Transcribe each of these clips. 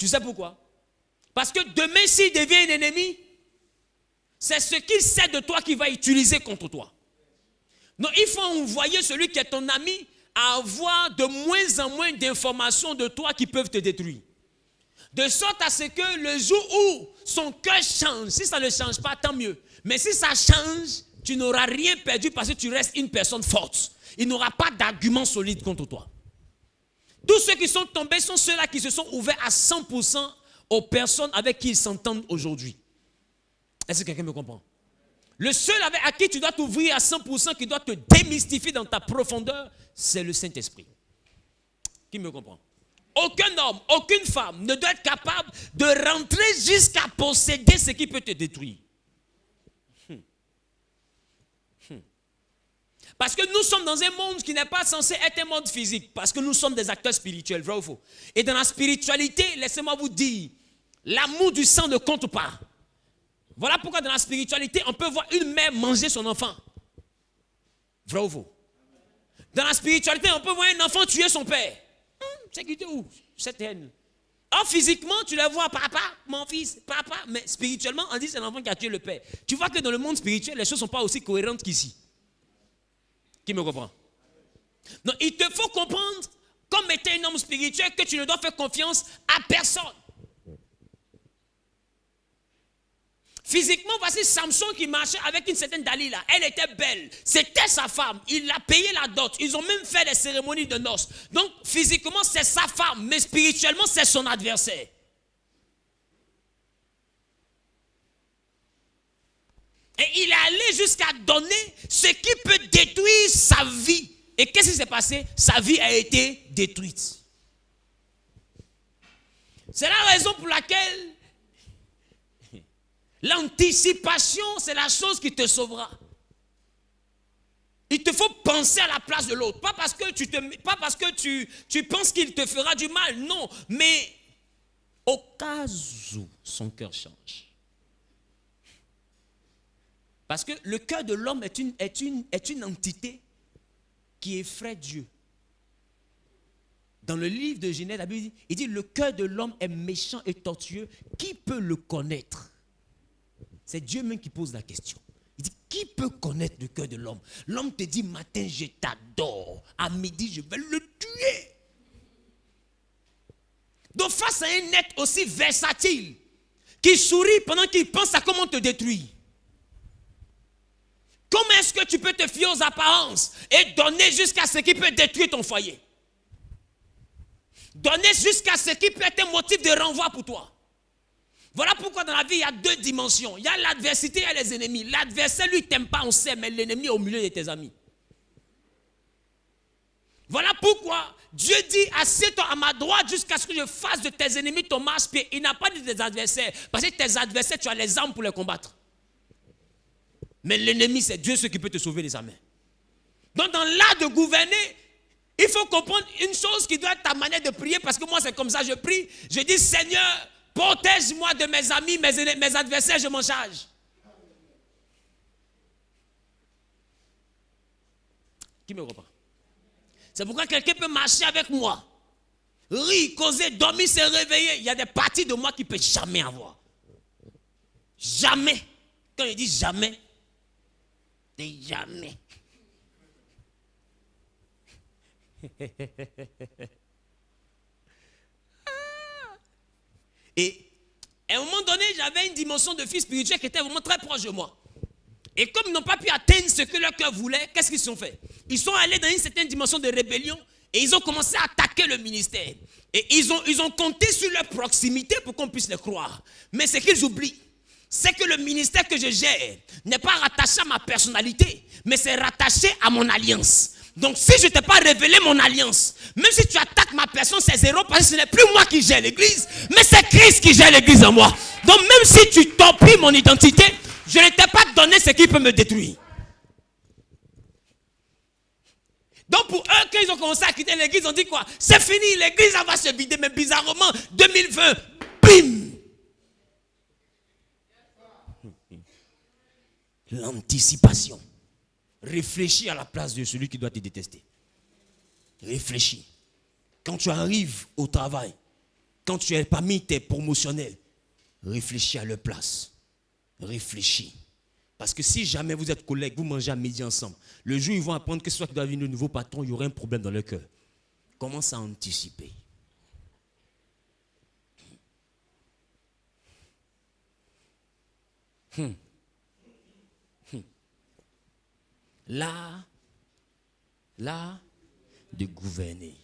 Tu sais pourquoi? Parce que demain, s'il devient un ennemi, c'est ce qu'il sait de toi qu'il va utiliser contre toi. Donc, il faut envoyer celui qui est ton ami à avoir de moins en moins d'informations de toi qui peuvent te détruire. De sorte à ce que le jour où son cœur change, si ça ne change pas, tant mieux. Mais si ça change, tu n'auras rien perdu parce que tu restes une personne forte. Il n'aura pas d'argument solide contre toi. Tous ceux qui sont tombés sont ceux-là qui se sont ouverts à 100% aux personnes avec qui ils s'entendent aujourd'hui. Est-ce que quelqu'un me comprend? Le seul à qui tu dois t'ouvrir à 100%, qui doit te démystifier dans ta profondeur, c'est le Saint-Esprit. Qui me comprend? Aucun homme, aucune femme ne doit être capable de rentrer jusqu'à posséder ce qui peut te détruire. Parce que nous sommes dans un monde qui n'est pas censé être un monde physique. Parce que nous sommes des acteurs spirituels, vrai ou faux? Et dans la spiritualité, laissez-moi vous dire, l'amour du sang ne compte pas. Voilà pourquoi dans la spiritualité, on peut voir une mère manger son enfant. Vrai ou faux? Dans la spiritualité, on peut voir un enfant tuer son père. C'est qui était où cette haine? Or, physiquement, tu le vois, papa, mon fils, papa. Mais spirituellement, on dit c'est l'enfant qui a tué le père. Tu vois que dans le monde spirituel, les choses ne sont pas aussi cohérentes qu'ici. Qui me comprend? Donc, il te faut comprendre, comme étant un homme spirituel, que tu ne dois faire confiance à personne. Physiquement, voici Samson qui marchait avec une certaine Dalila. Elle était belle. C'était sa femme. Il a payé la dot. Ils ont même fait des cérémonies de noces. Donc, physiquement, c'est sa femme. Mais spirituellement, c'est son adversaire. Et il est allé jusqu'à donner ce qui peut détruire sa vie. Et qu'est-ce qui s'est passé? Sa vie a été détruite. C'est la raison pour laquelle l'anticipation, c'est la chose qui te sauvera. Il te faut penser à la place de l'autre. Pas parce que tu penses qu'il te fera du mal. Non, mais au cas où son cœur change. Parce que le cœur de l'homme est une entité qui effraie Dieu. Dans le livre de Genèse, la Bible dit, il dit, le cœur de l'homme est méchant et tortueux. Qui peut le connaître? C'est Dieu même qui pose la question. Il dit, qui peut connaître le cœur de l'homme? L'homme te dit, matin, je t'adore. À midi, je vais le tuer. Donc, face à un être aussi versatile, qui sourit pendant qu'il pense à comment te détruire, comment est-ce que tu peux te fier aux apparences et donner jusqu'à ce qui peut détruire ton foyer? Donner jusqu'à ce qui peut être un motif de renvoi pour toi. Voilà pourquoi dans la vie, il y a deux dimensions. Il y a l'adversité et les ennemis. L'adversaire, lui, t'aime pas, on sait, mais l'ennemi est au milieu de tes amis. Voilà pourquoi Dieu dit, assieds-toi à ma droite jusqu'à ce que je fasse de tes ennemis ton marche-pied. Il n'a pas dit tes adversaires. Parce que tes adversaires, tu as les armes pour les combattre. Mais l'ennemi, c'est Dieu ce qui peut te sauver les mains. Donc dans l'art de gouverner, il faut comprendre une chose qui doit être ta manière de prier. Parce que moi, c'est comme ça, je prie. Je dis, Seigneur, protège-moi de mes amis, mes adversaires, je m'en charge. Qui me reprend? C'est pourquoi quelqu'un peut marcher avec moi, rire, causer, dormir, se réveiller. Il y a des parties de moi qui ne peuvent jamais avoir. Jamais. Quand je dis jamais, c'est jamais. Et à un moment donné, j'avais une dimension de fils spirituel qui était vraiment très proche de moi. Et comme ils n'ont pas pu atteindre ce que leur cœur voulait, qu'est-ce qu'ils ont fait? Ils sont allés dans une certaine dimension de rébellion et ils ont commencé à attaquer le ministère. Et ils ont compté sur leur proximité pour qu'on puisse les croire. Mais ce qu'ils oublient, c'est que le ministère que je gère n'est pas rattaché à ma personnalité, mais c'est rattaché à mon alliance. Donc si je ne t'ai pas révélé mon alliance, même si tu attaques ma personne, c'est zéro, parce que ce n'est plus moi qui gère l'église, mais c'est Christ qui gère l'église en moi. Donc même si tu torpilles mon identité, je ne t'ai pas donné ce qui peut me détruire. Donc pour eux, quand ils ont commencé à quitter l'église, ils ont dit quoi? C'est fini, l'église va se vider. Mais bizarrement, 2020, bim! L'anticipation. Réfléchis à la place de celui qui doit te détester. Réfléchis. Quand tu arrives au travail, Quand tu es parmi tes promotionnels, réfléchis à leur place. Réfléchis. Parce que si jamais vous êtes collègues, vous mangez à midi ensemble, le jour où ils vont apprendre que c'est toi qui dois devenir le nouveau patron, il y aura un problème dans leur cœur. Commence à anticiper. L'art de gouverner.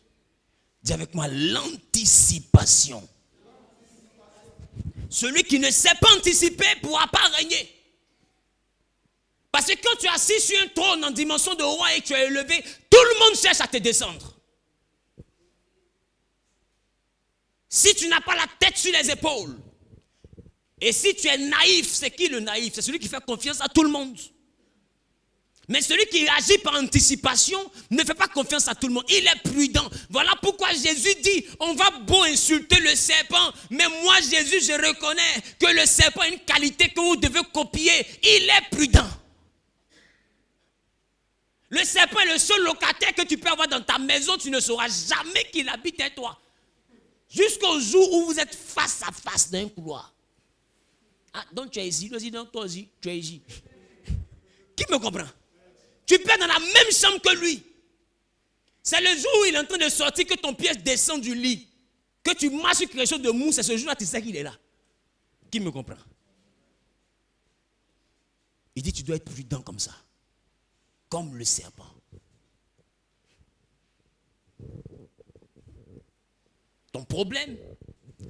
Dis avec moi, l'anticipation. Celui qui ne sait pas anticiper ne pourra pas régner. Parce que quand tu es assis sur un trône en dimension de roi et que tu es élevé, tout le monde cherche à te descendre. Si tu n'as pas la tête sur les épaules, et si tu es naïf, c'est qui le naïf? C'est celui qui fait confiance à tout le monde. Mais celui qui agit par anticipation ne fait pas confiance à tout le monde. Il est prudent. Voilà pourquoi Jésus dit, on va beau insulter le serpent, mais moi Jésus, je reconnais que le serpent a une qualité que vous devez copier. Il est prudent. Le serpent est le seul locataire que tu peux avoir dans ta maison. Tu ne sauras jamais qu'il habite à toi. Jusqu'au jour où vous êtes face à face dans un couloir. Ah, donc tu es ici, donc toi aussi, tu es ici. Qui me comprend? Tu peux être dans la même chambre que lui. C'est le jour où il est en train de sortir que ton pied descend du lit. Que tu marches sur quelque chose de mou, c'est ce jour-là tu sais qu'il est là. Qui me comprend? Il dit tu dois être prudent comme ça. Comme le serpent. Ton problème,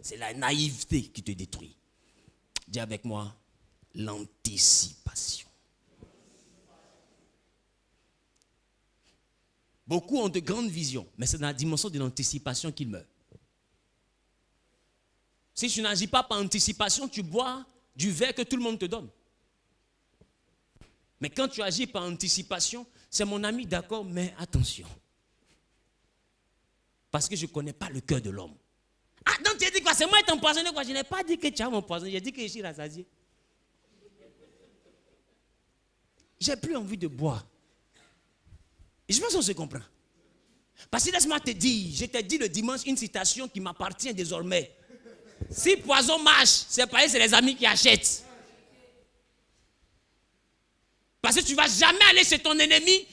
c'est la naïveté qui te détruit. Dis avec moi, l'anticipation. Beaucoup ont de grandes visions, mais c'est dans la dimension de l'anticipation qu'ils meurent. Si tu n'agis pas par anticipation, tu bois du verre que tout le monde te donne. Mais quand tu agis par anticipation, c'est mon ami, d'accord, mais attention. Parce que je ne connais pas le cœur de l'homme. Ah, donc tu as dit quoi? C'est moi qui t'ai empoisonné quoi? Je n'ai pas dit que tu as m'empoisonné, j'ai dit que je suis rassasié. J'ai plus envie de boire. Et je pense qu'on se comprend. Parce que laisse-moi te dire, je t'ai dit le dimanche une citation qui m'appartient désormais. Si poison marche, c'est pareil, c'est les amis qui achètent. Parce que tu ne vas jamais aller chez ton ennemi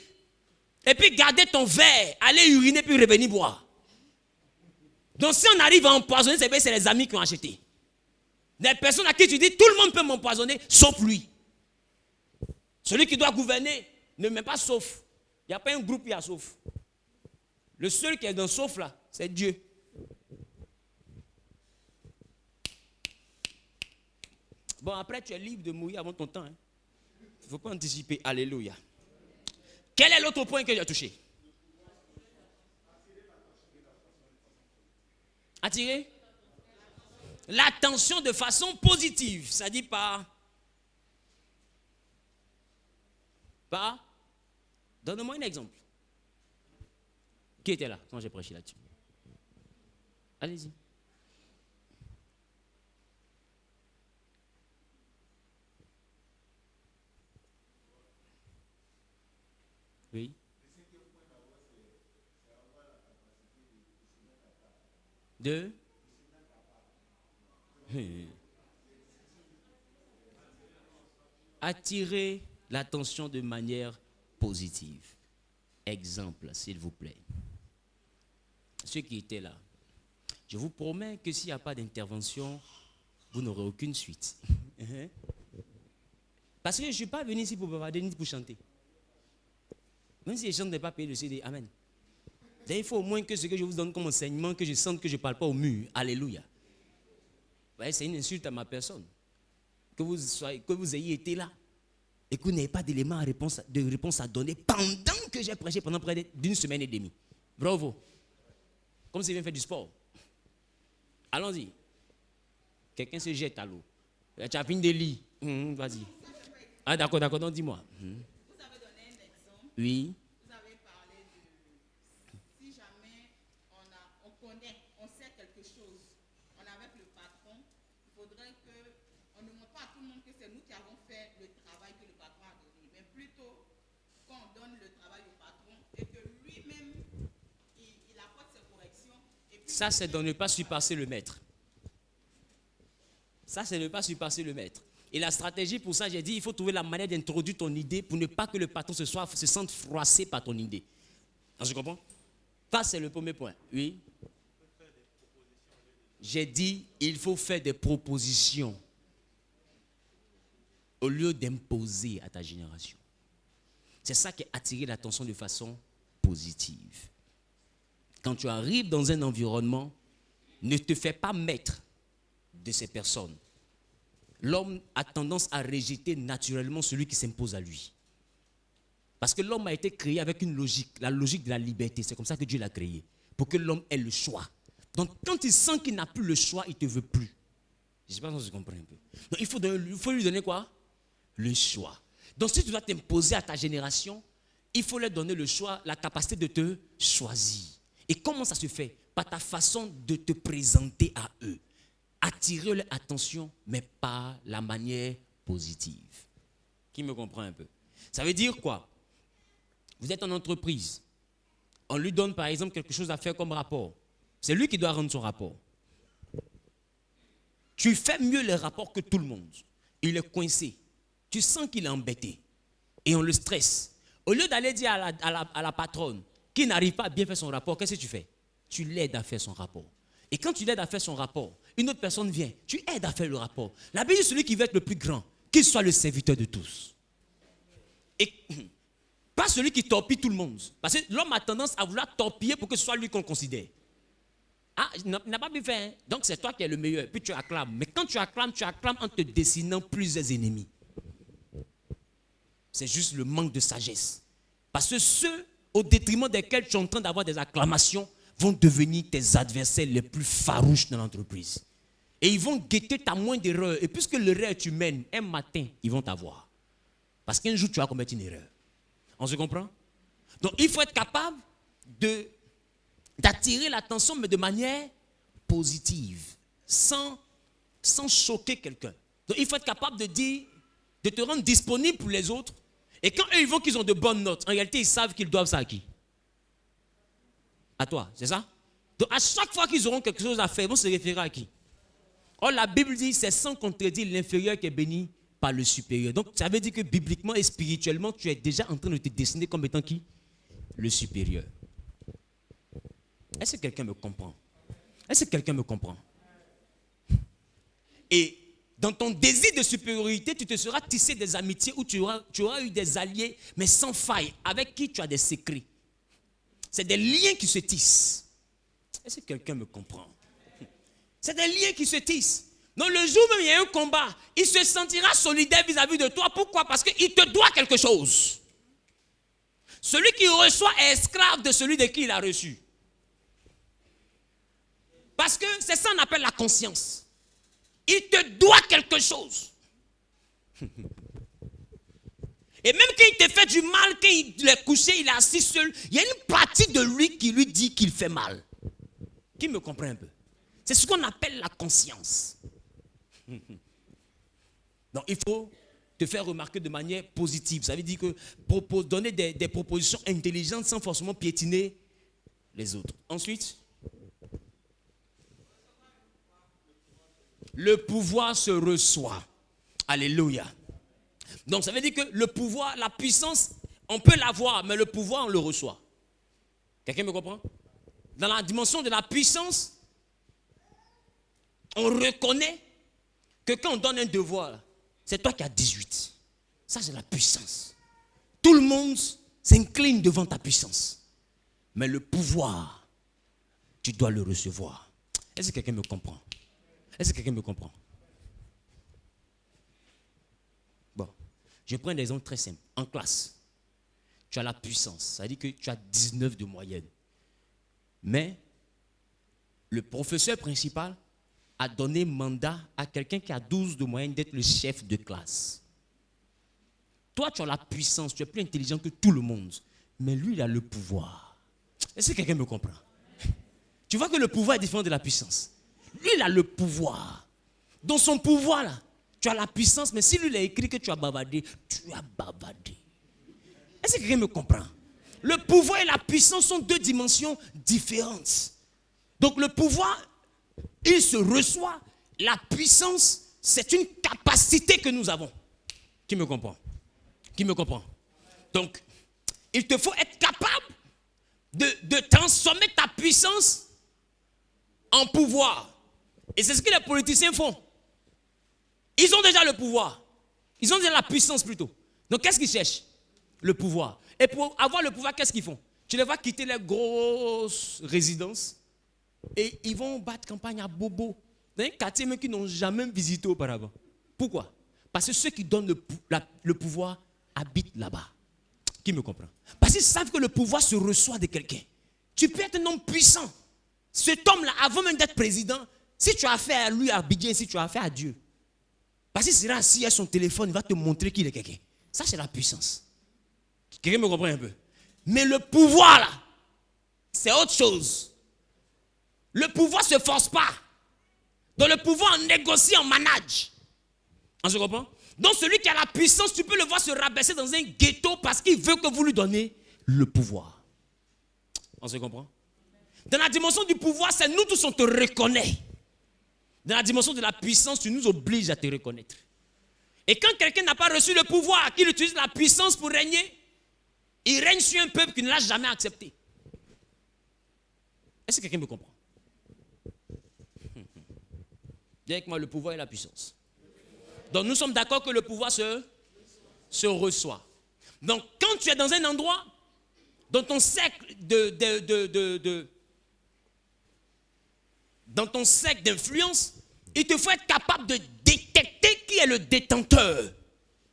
et puis garder ton verre, aller uriner puis revenir boire. Donc si on arrive à empoisonner, c'est les amis qui ont acheté. Des personnes à qui tu dis, tout le monde peut m'empoisonner, sauf lui. Celui qui doit gouverner ne met pas sauf. Il n'y a pas un groupe qui a sauf. Le seul qui est dans sauf là, c'est Dieu. Bon, après tu es libre de mourir avant ton temps. Il ne faut pas anticiper. Alléluia. Quel est l'autre point que j'ai touché? Attirer l'attention de façon positive. Ça dit pas. Donne-moi un exemple. Qui était là quand j'ai prêché là-dessus? Allez-y. Oui. De attirer l'attention de manière positive. Exemple, s'il vous plaît. Ceux qui étaient là, je vous promets que s'il n'y a pas d'intervention, vous n'aurez aucune suite. Parce que je ne suis pas venu ici pour bavarder ni pour chanter. Même si les chants n'est pas payé le CD, amen. Il faut au moins que ce que je vous donne comme enseignement, que je sente que je ne parle pas au mur. Alléluia. Ouais, c'est une insulte à ma personne. Que vous ayez été là et que vous n'ayez pas d'éléments de réponse à donner pendant que j'ai prêché pendant près d'une semaine et demie. Bravo. Comme si je viens faire du sport. Allons-y. Quelqu'un se jette à l'eau. Tu as fini de lire. Vas-y. Ah d'accord, donc dis-moi. Vous avez donné un exemple. Oui. Vous avez parlé de si jamais on connaît, on sait quelque chose, on est avec le patron, il faudrait qu'on ne montre pas à tout le monde que c'est nous qui avons fait le travail que le patron a donné, mais plutôt qu'on donne le travail au patron et que lui-même il apporte ses corrections. Et puis ça, c'est de ne pas surpasser le maître. Ça, c'est ne pas surpasser le maître. Et la stratégie pour ça, j'ai dit, il faut trouver la manière d'introduire ton idée pour ne pas que le patron se sente froissé par ton idée. Tu comprends? Ça, c'est le premier point. Oui. J'ai dit, il faut faire des propositions au lieu d'imposer à ta génération. C'est ça qui est attirer l'attention de façon positive. Quand tu arrives dans un environnement, ne te fais pas maître de ces personnes. L'homme a tendance à rejeter naturellement celui qui s'impose à lui. Parce que l'homme a été créé avec une logique, la logique de la liberté. C'est comme ça que Dieu l'a créé, pour que l'homme ait le choix. Donc quand il sent qu'il n'a plus le choix, il ne te veut plus. Je ne sais pas si vous comprenez un peu. Donc il faut lui donner quoi? Le choix. Donc si tu dois t'imposer à ta génération, il faut leur donner le choix, la capacité de te choisir. Et comment ça se fait? Par ta façon de te présenter à eux. Attirer leur attention, mais par la manière positive. Qui me comprend un peu? Ça veut dire quoi? Vous êtes en entreprise. On lui donne par exemple quelque chose à faire comme rapport. C'est lui qui doit rendre son rapport. Tu fais mieux les rapports que tout le monde. Il est coincé. Tu sens qu'il est embêté. Et on le stresse. Au lieu d'aller dire à la patronne qui n'arrive pas à bien faire son rapport, qu'est-ce que tu fais? Tu l'aides à faire son rapport. Et quand tu l'aides à faire son rapport, une autre personne vient, tu aides à faire le rapport. La Bible dit celui qui veut être le plus grand, qu'il soit le serviteur de tous. Et pas celui qui torpille tout le monde. Parce que l'homme a tendance à vouloir torpiller pour que ce soit lui qu'on considère. Ah, il n'a pas bien fait. Hein? Donc c'est toi qui es le meilleur. Puis tu acclames. Mais quand tu acclames en te dessinant plusieurs ennemis. C'est juste le manque de sagesse. Parce que ceux au détriment desquels tu es en train d'avoir des acclamations vont devenir tes adversaires les plus farouches dans l'entreprise. Et ils vont guetter ta moindre erreur. Et puisque l'erreur tu mènes, un matin, ils vont t'avoir. Parce qu'un jour, tu vas commettre une erreur. On se comprend? Donc, il faut être capable d'attirer l'attention, mais de manière positive, sans choquer quelqu'un. Donc, il faut être capable de te rendre disponible pour les autres. Et quand eux, ils voient qu'ils ont de bonnes notes, en réalité, ils savent qu'ils doivent ça à qui? À toi, c'est ça? Donc, à chaque fois qu'ils auront quelque chose à faire, ils vont se référer à qui? Or, la Bible dit, c'est sans contredire l'inférieur qui est béni par le supérieur. Donc, ça veut dire que bibliquement et spirituellement, tu es déjà en train de te dessiner comme étant qui? Le supérieur. Est-ce que quelqu'un me comprend? Est-ce que quelqu'un me comprend? Et dans ton désir de supériorité, tu te seras tissé des amitiés où tu auras eu des alliés, mais sans faille, avec qui tu as des secrets. C'est des liens qui se tissent. Est-ce que quelqu'un me comprend? C'est des liens qui se tissent. Donc le jour même il y a un combat, il se sentira solidaire vis-à-vis de toi. Pourquoi? Parce qu'il te doit quelque chose. Celui qui reçoit est esclave de celui de qui il a reçu. Parce que c'est ça qu'on appelle la conscience. Il te doit quelque chose. Et même quand il te fait du mal, quand il est couché, il est assis seul, il y a une partie de lui qui lui dit qu'il fait mal. Qui me comprend un peu? C'est ce qu'on appelle la conscience. Donc il faut te faire remarquer de manière positive. Ça veut dire que donner des propositions intelligentes sans forcément piétiner les autres. Ensuite, le pouvoir se reçoit. Alléluia. Donc ça veut dire que le pouvoir, la puissance, on peut l'avoir, mais le pouvoir, on le reçoit. Quelqu'un me comprend? Dans la dimension de la puissance, on reconnaît que quand on donne un devoir, c'est toi qui as 18. Ça, c'est la puissance. Tout le monde s'incline devant ta puissance. Mais le pouvoir, tu dois le recevoir. Est-ce que quelqu'un me comprend? Est-ce que quelqu'un me comprend? Bon, je prends un exemple très simple. En classe, tu as la puissance. Ça veut dire que tu as 19 de moyenne. Mais le professeur principal a donné mandat à quelqu'un qui a 12 de moyenne d'être le chef de classe. Toi, tu as la puissance, tu es plus intelligent que tout le monde. Mais lui, il a le pouvoir. Est-ce que quelqu'un me comprend? Tu vois que le pouvoir est différent de la puissance. Lui, il a le pouvoir. Dans son pouvoir, là, tu as la puissance, mais si lui, il a écrit que tu as bavardé, tu as bavardé. Est-ce que quelqu'un me comprend? Le pouvoir et la puissance sont deux dimensions différentes. Donc le pouvoir, il se reçoit. La puissance, C'est une capacité que nous avons. Qui me comprend? Qui me comprend? Donc, il te faut être capable de transformer ta puissance en pouvoir. Et c'est ce que les politiciens font. Ils ont déjà le pouvoir. Ils ont déjà la puissance plutôt. Donc, qu'est-ce qu'ils cherchent? Le pouvoir. Et pour avoir le pouvoir, qu'est-ce qu'ils font? Tu les vois quitter les grosses résidences et ils vont battre campagne à Bobo, dans un quartier même qu'ils n'ont jamais visité auparavant. Pourquoi? Parce que ceux qui donnent le pouvoir habitent là-bas. Qui me comprend? Parce qu'ils savent que le pouvoir se reçoit de quelqu'un. Tu peux être un homme puissant. Cet homme-là, avant même d'être président, si tu as affaire à lui, à Abidjan, si tu as affaire à Dieu, parce qu'il sera assis à son téléphone, il va te montrer qu'il est quelqu'un. Ça, c'est la puissance. Quelqu'un me comprend un peu? Mais le pouvoir, là, c'est autre chose. Le pouvoir ne se force pas. Donc le pouvoir, on négocie, on manage. On se comprend? Donc celui qui a la puissance, tu peux le voir se rabaisser dans un ghetto parce qu'il veut que vous lui donnez le pouvoir. On se comprend? Dans la dimension du pouvoir, c'est nous tous on te reconnaît. Dans la dimension de la puissance, tu nous obliges à te reconnaître. Et quand quelqu'un n'a pas reçu le pouvoir, qu'il utilise la puissance pour régner, il règne sur un peuple qui ne l'a jamais accepté. Est-ce que quelqu'un me comprend? Dis avec moi, le pouvoir et la puissance. Donc nous sommes d'accord que le pouvoir se reçoit. Donc quand tu es dans un endroit, dans ton cercle dans ton cercle d'influence, il te faut être capable de détecter qui est le détenteur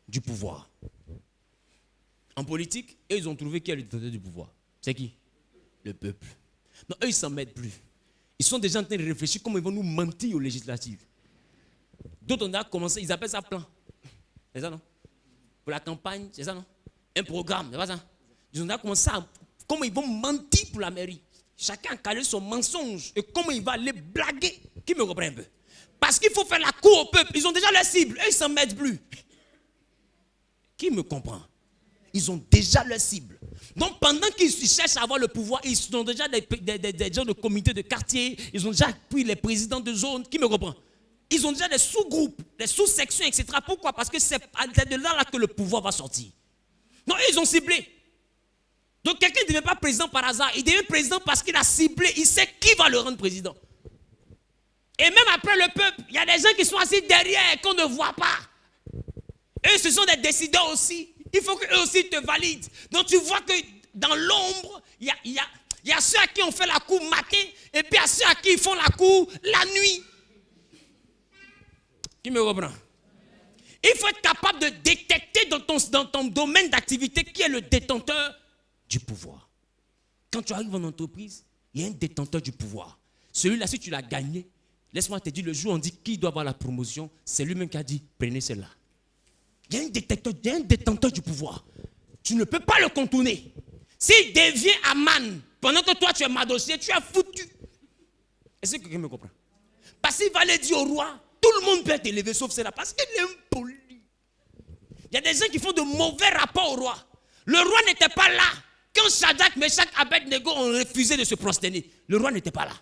du pouvoir. En politique, eux, ils ont trouvé qui est le détenteur du pouvoir. C'est qui? Le peuple. Non, eux, ils ne s'en mettent plus. Ils sont déjà en train de réfléchir comment ils vont nous mentir aux législatives. D'autres, on a commencé, ils appellent ça plan. C'est ça, non? Pour la campagne, c'est ça, non? Un programme, c'est pas ça? Ils ont commencé à comment ils vont mentir pour la mairie. Chacun a calé son mensonge et comment il va les blaguer. Qui me comprend un peu? Parce qu'il faut faire la cour au peuple. Ils ont déjà leur cible. Eux, ils ne s'en mettent plus. Qui me comprend? Ils ont déjà leur cible. Donc, pendant qu'ils cherchent à avoir le pouvoir, ils ont déjà des gens de comité de quartier. Ils ont déjà pris les présidents de zone. Qui me comprend? Ils ont déjà des sous-groupes, des sous-sections, etc. Pourquoi? Parce que c'est de là que le pouvoir va sortir. Non, ils ont ciblé. Donc, quelqu'un ne devient pas président par hasard. Il devient président parce qu'il a ciblé. Il sait qui va le rendre président. Et même après le peuple, il y a des gens qui sont assis derrière qu'on ne voit pas. Eux, ce sont des décideurs aussi. Il faut qu'eux aussi te valident. Donc, tu vois que dans l'ombre, il y a ceux à qui on fait la cour matin et puis il y a ceux à qui ils font la cour la nuit. Qui me reprend? Il faut être capable de détecter dans ton domaine d'activité qui est le détenteur du pouvoir. Quand tu arrives en entreprise, il y a un détenteur du pouvoir. Celui-là, si tu l'as gagné, laisse-moi te dire, le jour où on dit qui doit avoir la promotion, c'est lui-même qui a dit, prenez celle-là. Il y a un détenteur du pouvoir. Tu ne peux pas le contourner. S'il devient Aman, pendant que toi tu es Madossier, tu es foutu. Est-ce que quelqu'un me comprend? Parce qu'il va le dire au roi, tout le monde peut être élevé sauf celle-là, parce qu'il est impoli. Il y a des gens qui font de mauvais rapports au roi. Le roi n'était pas là. Quand Shadrach, Meshach, Abednego ont refusé de se prosterner, le roi n'était pas là.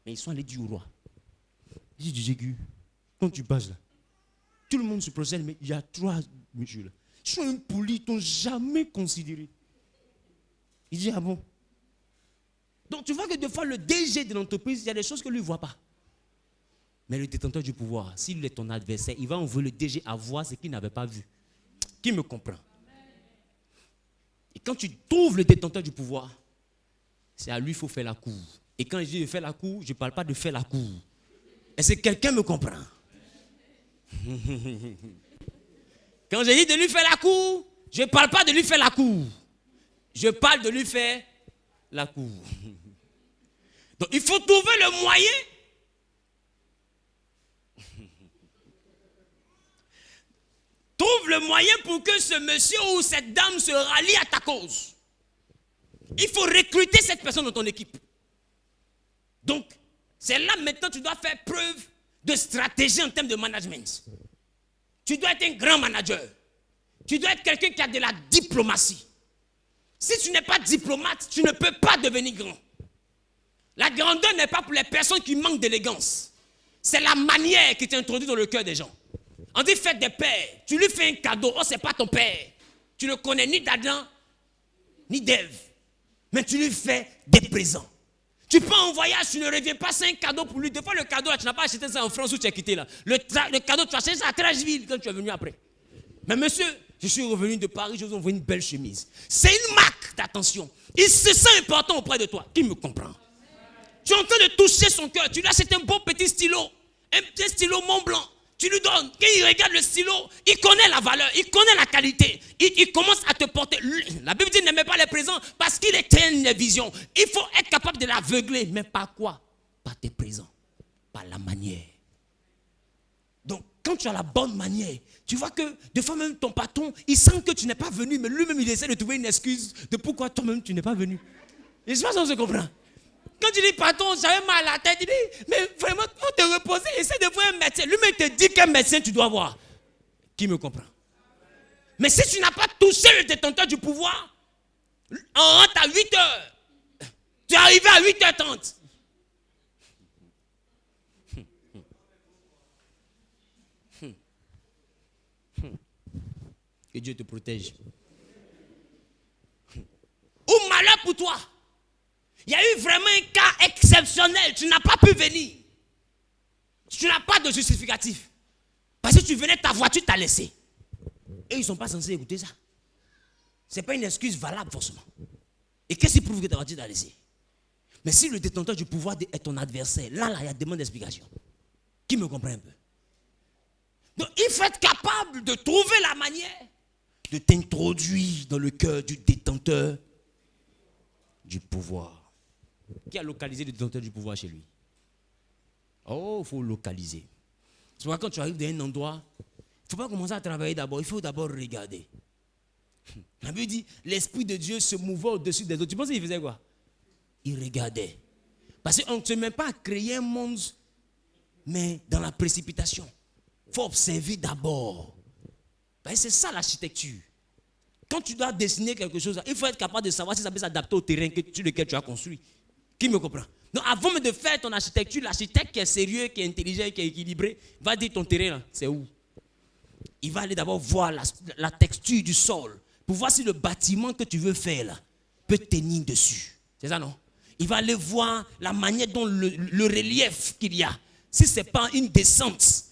Mais ils sont allés dire au roi, il dit, Jégu, quand tu passes là, tout le monde se prosterne, mais il y a trois messieurs là. Ils sont impolis, ils t'ont jamais considéré. Il dit, ah bon? Donc tu vois que des fois, le DG de l'entreprise, il y a des choses que lui ne voit pas. Mais le détenteur du pouvoir, s'il est ton adversaire, il va envoyer le DG à voir ce qu'il n'avait pas vu. Qui me comprend? Et quand tu trouves le détenteur du pouvoir, c'est à lui qu'il faut faire la cour. Et quand je dis de faire la cour, je ne parle pas de faire la cour. Est-ce que quelqu'un me comprend? Quand je dis de lui faire la cour, je ne parle pas de lui faire la cour. Je parle de lui faire la cour. Donc il faut trouver le moyen trouve le moyen pour que ce monsieur ou cette dame se rallie à ta cause. Il faut recruter cette personne dans ton équipe. Donc, c'est là maintenant que tu dois faire preuve de stratégie en termes de management. Tu dois être un grand manager. Tu dois être quelqu'un qui a de la diplomatie. Si tu n'es pas diplomate, tu ne peux pas devenir grand. La grandeur n'est pas pour les personnes qui manquent d'élégance. C'est la manière qui t'introduit dans le cœur des gens. On dit fête des pères. Tu lui fais un cadeau. Oh, c'est pas ton père. Tu ne connais ni d'Adam, ni d'Ève. Mais tu lui fais des présents. Tu pars en voyage, tu ne reviens pas, c'est un cadeau pour lui. Des fois, le cadeau, là, tu n'as pas acheté ça en France où tu as quitté là. Le cadeau, tu as acheté ça à Trashville quand tu es venu après. Mais monsieur, je suis revenu de Paris, je vous envoie une belle chemise. C'est une marque d'attention. Il se sent important auprès de toi. Qui me comprend? Tu es en train de toucher son cœur. Tu lui achètes un beau petit stylo. Un petit stylo Mont Blanc. Tu lui donnes. Quand il regarde le stylo, il connaît la valeur, il connaît la qualité. Il commence à te porter. La Bible dit n'aimez pas les présents parce qu'il éteint les visions. Il faut être capable de l'aveugler. Mais par quoi? Par tes présents. Par la manière. Donc, quand tu as la bonne manière, tu vois que des fois même ton patron, il sent que tu n'es pas venu, mais lui-même il essaie de trouver une excuse de pourquoi toi-même tu n'es pas venu. Et je sais pas si on se comprend. Quand tu dis patron, j'avais mal à la tête, il dit, mais vraiment, il faut te reposer, essaie de voir un médecin. Lui-même te dit quel médecin tu dois voir. Qui me comprend? Mais si tu n'as pas touché le détenteur du pouvoir, on rentre à 8h. Tu es arrivé à 8h30. Que Dieu te protège. Ou malheur pour toi. Il y a eu vraiment un cas exceptionnel. Tu n'as pas pu venir. Tu n'as pas de justificatif. Parce que tu venais, ta voiture t'a laissé. Et ils ne sont pas censés écouter ça. Ce n'est pas une excuse valable forcément. Et qu'est-ce qui prouve que ta voiture t'a laissé? Mais si le détenteur du pouvoir est ton adversaire, là, il y a demande d'explication. Qui me comprend un peu? Donc, il faut être capable de trouver la manière de t'introduire dans le cœur du détenteur du pouvoir. Qui a localisé le détenteur du pouvoir chez lui? Oh, il faut localiser. C'est pourquoi quand tu arrives dans un endroit, il ne faut pas commencer à travailler d'abord, il faut d'abord regarder. La Bible dit, l'Esprit de Dieu se mouvait au-dessus des autres. Tu penses qu'il faisait quoi? Il regardait. Parce qu'on ne se met pas à créer un monde, mais dans la précipitation. Il faut observer d'abord. C'est ça l'architecture. Quand tu dois dessiner quelque chose, il faut être capable de savoir si ça peut s'adapter au terrain sur lequel tu as construit. Qui me comprend? Donc avant de faire ton architecture, l'architecte qui est sérieux, qui est intelligent, qui est équilibré, va dire ton terrain, c'est où? Il va aller d'abord voir la texture du sol, pour voir si le bâtiment que tu veux faire là, peut tenir dessus. C'est ça, non? Il va aller voir la manière dont le relief qu'il y a. Si ce n'est pas une descente,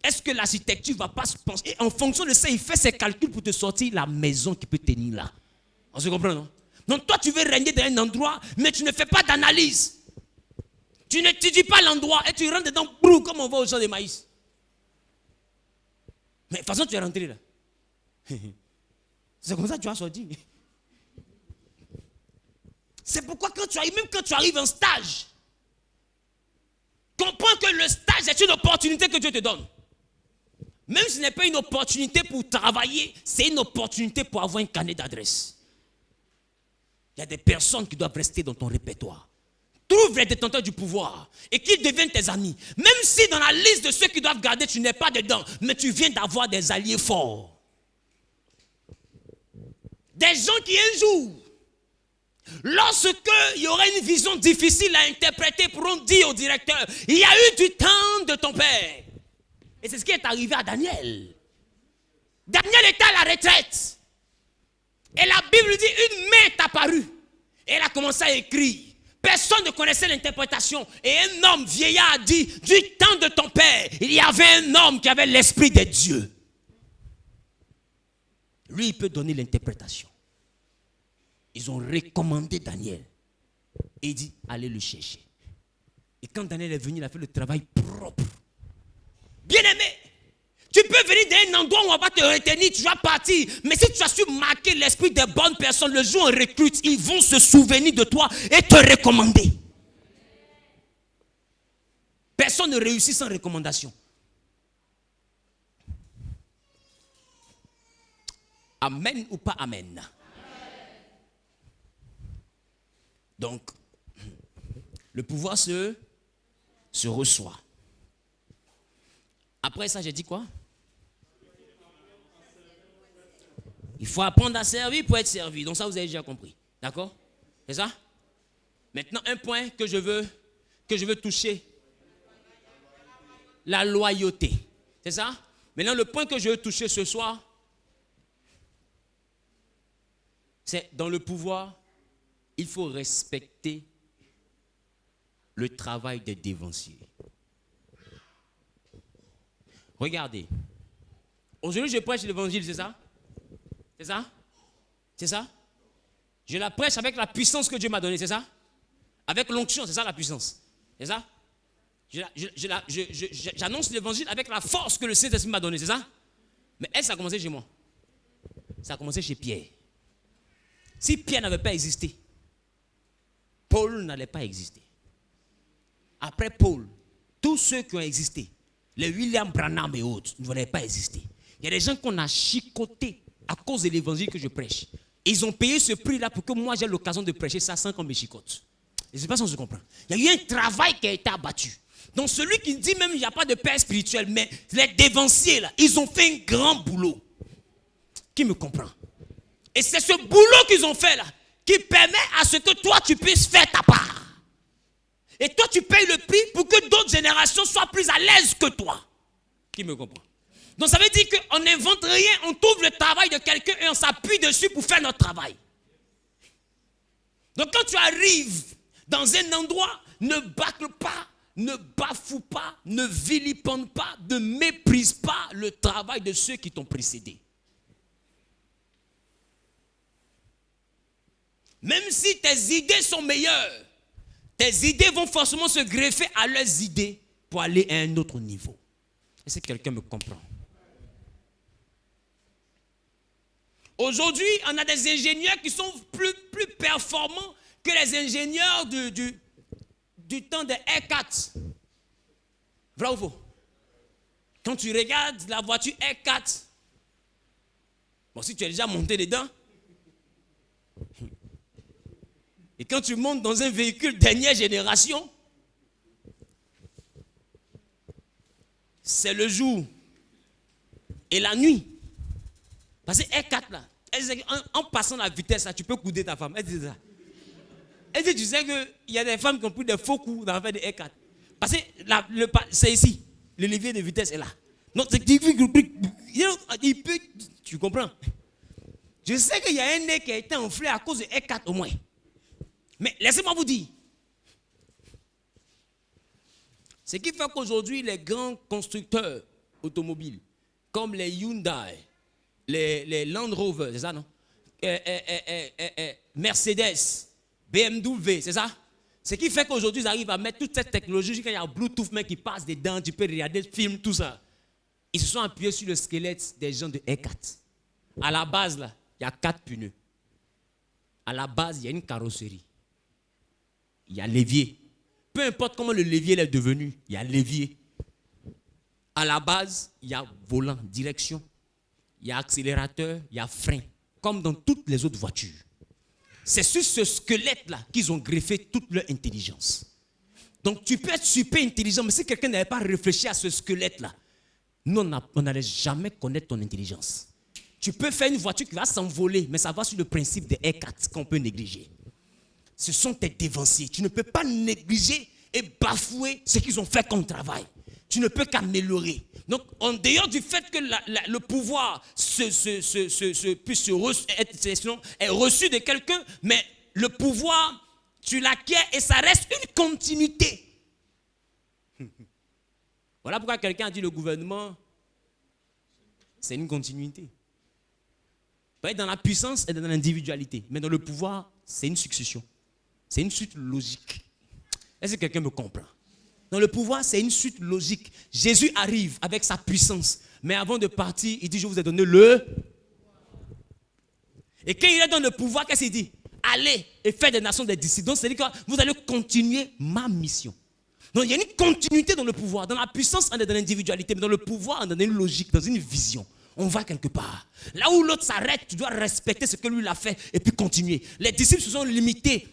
est-ce que l'architecture ne va pas se penser? Et en fonction de ça, il fait ses calculs pour te sortir la maison qui peut tenir là. On se comprend, non? Donc toi, tu veux régner dans un endroit, mais tu ne fais pas d'analyse. Tu n'étudies pas l'endroit et tu rentres dedans, brou, comme on va au champ de maïs. Mais de toute façon, tu es rentré là. C'est comme ça que tu as sorti. C'est pourquoi quand tu arrives, même quand tu arrives en stage, comprends que le stage est une opportunité que Dieu te donne. Même si ce n'est pas une opportunité pour travailler, c'est une opportunité pour avoir un carnet d'adresse. Il y a des personnes qui doivent rester dans ton répertoire. Trouve les détenteurs du pouvoir et qu'ils deviennent tes amis. Même si dans la liste de ceux qui doivent garder, tu n'es pas dedans, mais tu viens d'avoir des alliés forts. Des gens qui un jour, lorsqu'il y aura une vision difficile à interpréter, pourront dire au directeur, il y a eu du temps de ton père. Et c'est ce qui est arrivé à Daniel. Daniel était à la retraite. Et la Bible dit, une main est apparue. Et elle a commencé à écrire. Personne ne connaissait l'interprétation. Et un homme vieillard a dit, du temps de ton père, il y avait un homme qui avait l'esprit de Dieu. Lui, il peut donner l'interprétation. Ils ont recommandé Daniel. Et il dit, allez le chercher. Et quand Daniel est venu, il a fait le travail propre. Bien-aimé, tu peux venir dans un endroit où on va te retenir, tu vas partir. Mais si tu as su marquer l'esprit des bonnes personnes, le jour où on recrute, ils vont se souvenir de toi et te recommander. Personne ne réussit sans recommandation. Amen ou pas amen? Donc, le pouvoir se reçoit. Après ça, j'ai dit quoi? Il faut apprendre à servir pour être servi. Donc ça, vous avez déjà compris. D'accord? C'est ça? Maintenant, un point que je veux toucher. la loyauté. C'est ça? Maintenant, le point que je veux toucher ce soir, c'est dans le pouvoir, il faut respecter le travail des dévanciers. Regardez. Aujourd'hui, je prêche l'évangile, c'est ça? C'est ça? C'est ça? Je la prêche avec la puissance que Dieu m'a donnée, c'est ça? Avec l'onction, c'est ça la puissance. C'est ça? J'annonce l'évangile avec la force que le Saint-Esprit m'a donnée, c'est ça? Mais elle, ça a commencé chez moi. Ça a commencé chez Pierre. Si Pierre n'avait pas existé, Paul n'allait pas exister. Après Paul, tous ceux qui ont existé, les William Branham et autres, n'auraient pas existé. Il y a des gens qu'on a chicotés à cause de l'évangile que je prêche. Ils ont payé ce prix-là pour que moi j'ai l'occasion de prêcher ça sans qu'on me chicote. Je ne sais pas si on se comprend. Il y a eu un travail qui a été abattu. Donc celui qui dit même qu'il n'y a pas de père spirituel, mais les dévanciers là, ils ont fait un grand boulot. Qui me comprend? Et c'est ce boulot qu'ils ont fait là qui permet à ce que toi tu puisses faire ta part. Et toi tu payes le prix pour que d'autres générations soient plus à l'aise que toi. Qui me comprend? Donc ça veut dire qu'on n'invente rien, on trouve le travail de quelqu'un et on s'appuie dessus pour faire notre travail. Donc quand tu arrives dans un endroit, ne bâcle pas, ne bafoue pas, ne vilipende pas, ne méprise pas le travail de ceux qui t'ont précédé. Même si tes idées sont meilleures, tes idées vont forcément se greffer à leurs idées pour aller à un autre niveau. Est-ce que quelqu'un me comprend? Aujourd'hui, on a des ingénieurs qui sont plus performants que les ingénieurs du temps des R4. Vrai ou faux? Quand tu regardes la voiture R4, bon, si tu es déjà monté dedans, et quand tu montes dans un véhicule dernière génération, c'est le jour et la nuit. Parce que R4 là, en passant la vitesse là, tu peux couder ta femme. Elle dit ça. Elle dit, tu sais qu'il y a des femmes qui ont pris des faux coups dans l'affaire de R4. Parce que c'est ici, le levier de vitesse est là. Donc, il peut, tu comprends? Je sais qu'il y a un nez qui a été enflé à cause de R4 au moins. Mais laissez-moi vous dire. Ce qui fait qu'aujourd'hui, les grands constructeurs automobiles, comme les Hyundai, les Land Rover, c'est ça, non? Mercedes, BMW, c'est ça? Ce qui fait qu'aujourd'hui, ils arrivent à mettre toute cette technologie, quand il y a Bluetooth même qui passe dedans, tu peux regarder le film, tout ça. Ils se sont appuyés sur le squelette des gens de R4. À la base, là, il y a 4 pneus. À la base, il y a une carrosserie. Il y a l'évier. Peu importe comment le levier est devenu, il y a l'évier. À la base, il y a volant, direction. Il y a accélérateur, il y a frein. Comme dans toutes les autres voitures. C'est sur ce squelette-là qu'ils ont greffé toute leur intelligence. Donc tu peux être super intelligent, mais si quelqu'un n'avait pas réfléchi à ce squelette-là, nous, on n'allait jamais connaître ton intelligence. Tu peux faire une voiture qui va s'envoler, mais ça va sur le principe des R4 qu'on peut négliger. Ce sont tes dévanciers. Tu ne peux pas négliger et bafouer ce qu'ils ont fait comme travail. Tu ne peux qu'améliorer. Donc, en dehors du fait que le pouvoir est reçu de quelqu'un, mais le pouvoir, tu l'acquiers et ça reste une continuité. Voilà pourquoi quelqu'un a dit le gouvernement, c'est une continuité. Pas dans la puissance et dans l'individualité, mais dans le pouvoir, c'est une succession. C'est une suite logique. Est-ce que quelqu'un me comprend? Dans le pouvoir, c'est une suite logique. Jésus arrive avec sa puissance. Mais avant de partir, il dit, je vous ai donné le... Et quand il est dans le pouvoir, qu'est-ce qu'il dit? Allez et faites des nations des disciples. Donc, c'est-à-dire que vous allez continuer ma mission. Donc, il y a une continuité dans le pouvoir. Dans la puissance, on est dans l'individualité. Mais dans le pouvoir, on est dans une logique, dans une vision. On va quelque part. Là où l'autre s'arrête, tu dois respecter ce que lui a fait et puis continuer. Les disciples se sont limités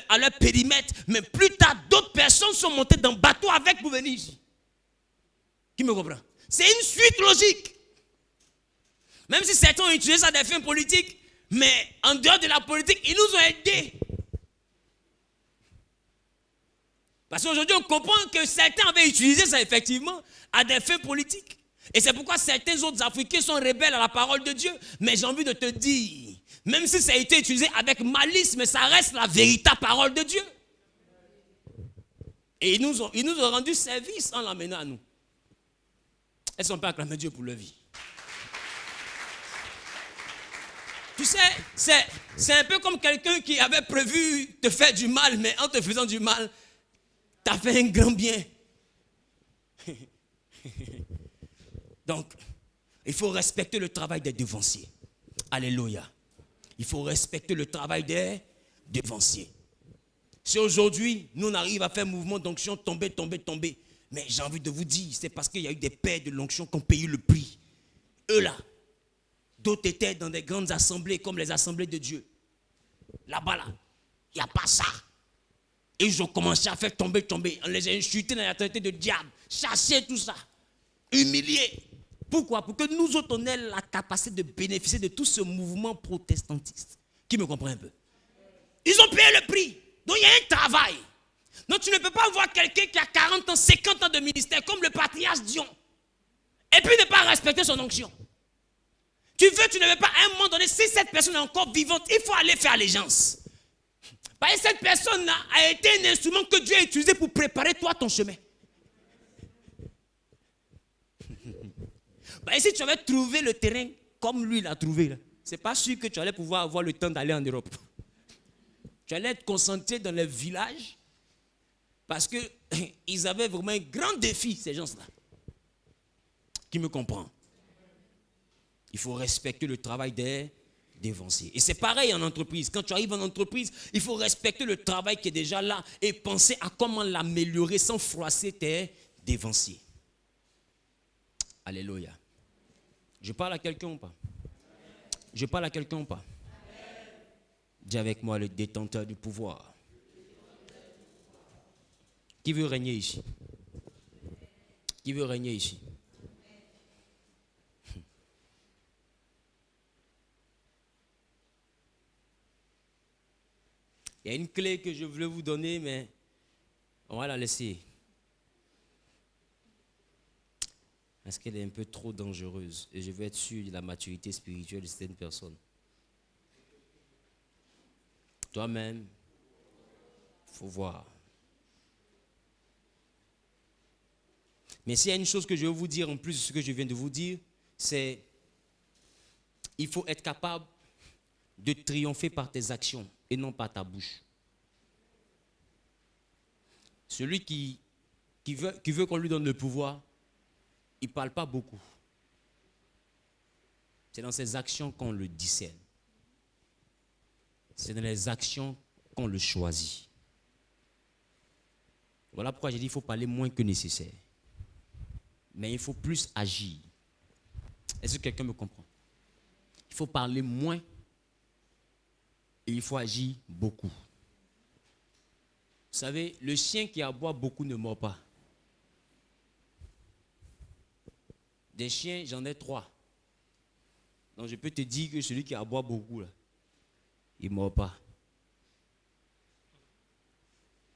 à leur périmètre, mais plus tard, d'autres personnes sont montées dans le bateau avec pour venir ici. Qui me comprend? C'est une suite logique. Même si certains ont utilisé ça à des fins politiques, mais en dehors de la politique, ils nous ont aidés. Parce qu'aujourd'hui, on comprend que certains avaient utilisé ça effectivement à des fins politiques. Et c'est pourquoi certains autres Africains sont rebelles à la parole de Dieu. Mais j'ai envie de te dire, même si ça a été utilisé avec malice, mais ça reste la véritable parole de Dieu. Et ils nous ont rendu service en l'amenant à nous. Est-ce qu'on peut acclamer Dieu pour leur vie? Tu sais, c'est un peu comme quelqu'un qui avait prévu te faire du mal, mais en te faisant du mal, t'as fait un grand bien. Donc, il faut respecter le travail des devanciers. Alléluia. Il faut respecter le travail des devanciers. Si aujourd'hui, nous on arrive à faire mouvement d'onction, tomber. Mais j'ai envie de vous dire, c'est parce qu'il y a eu des pères de l'onction qui ont payé le prix. Eux là. D'autres étaient dans des grandes assemblées comme les assemblées de Dieu. Là-bas, là, il n'y a pas ça. Et ils ont commencé à faire tomber. On les a insultés dans la tête de diable, chasser tout ça, humilier. Pourquoi? Pour que nous autres, on ait la capacité de bénéficier de tout ce mouvement protestantiste. Qui me comprend un peu? Ils ont payé le prix. Donc il y a un travail. Donc tu ne peux pas voir quelqu'un qui a 40 ans, 50 ans de ministère, comme le patriarche Dion, et puis ne pas respecter son onction. Tu ne veux pas, à un moment donné, si cette personne est encore vivante, il faut aller faire allégeance. Parce que cette personne-là a été un instrument que Dieu a utilisé pour préparer toi ton chemin. Et si tu avais trouvé le terrain comme lui l'a trouvé, ce n'est pas sûr que tu allais pouvoir avoir le temps d'aller en Europe. Tu allais être concentré dans les villages parce qu'ils avaient vraiment un grand défi, ces gens-là. Qui me comprend? Il faut respecter le travail des devanciers. Et c'est pareil en entreprise. Quand tu arrives en entreprise, il faut respecter le travail qui est déjà là et penser à comment l'améliorer sans froisser tes devanciers. Alléluia. Je parle à quelqu'un ou pas? Je parle à quelqu'un ou pas? Dis avec moi, le détenteur du pouvoir. Qui veut régner ici? Qui veut régner ici? Il y a une clé que je voulais vous donner, mais on va la laisser. Parce qu'elle est un peu trop dangereuse. Et je veux être sûr de la maturité spirituelle de certaines personnes. Toi-même, il faut voir. Mais s'il y a une chose que je veux vous dire en plus de ce que je viens de vous dire, c'est il faut être capable de triompher par tes actions et non par ta bouche. Celui qui veut qu'on lui donne le pouvoir, il ne parle pas beaucoup. C'est dans ses actions qu'on le discerne. C'est dans les actions qu'on le choisit. Voilà pourquoi j'ai dit qu'il faut parler moins que nécessaire. Mais il faut plus agir. Est-ce que quelqu'un me comprend? Il faut parler moins et il faut agir beaucoup. Vous savez, le chien qui aboie beaucoup ne mord pas. Des chiens, j'en ai 3. Donc je peux te dire que celui qui aboie beaucoup, là, il ne mord pas.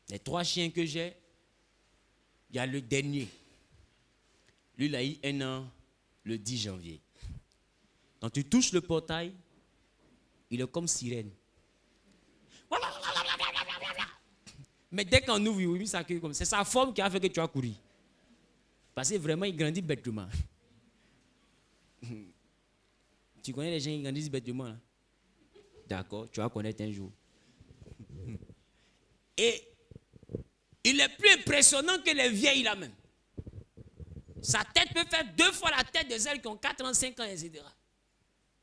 Les 3 chiens que j'ai, il y a le dernier. Lui, il a eu 1 an le 10 janvier. Quand tu touches le portail, il est comme sirène. Mais dès qu'on ouvre, il sa queue comme ça. C'est sa forme qui a fait que tu as couru. Parce que vraiment, il grandit bêtement. Tu connais les gens qui grandissent bêtement, là? D'accord, tu vas connaître un jour. Et il est plus impressionnant que les vieilles là même. Sa tête peut faire 2 fois la tête de celles qui ont 4 ans, 5 ans, etc.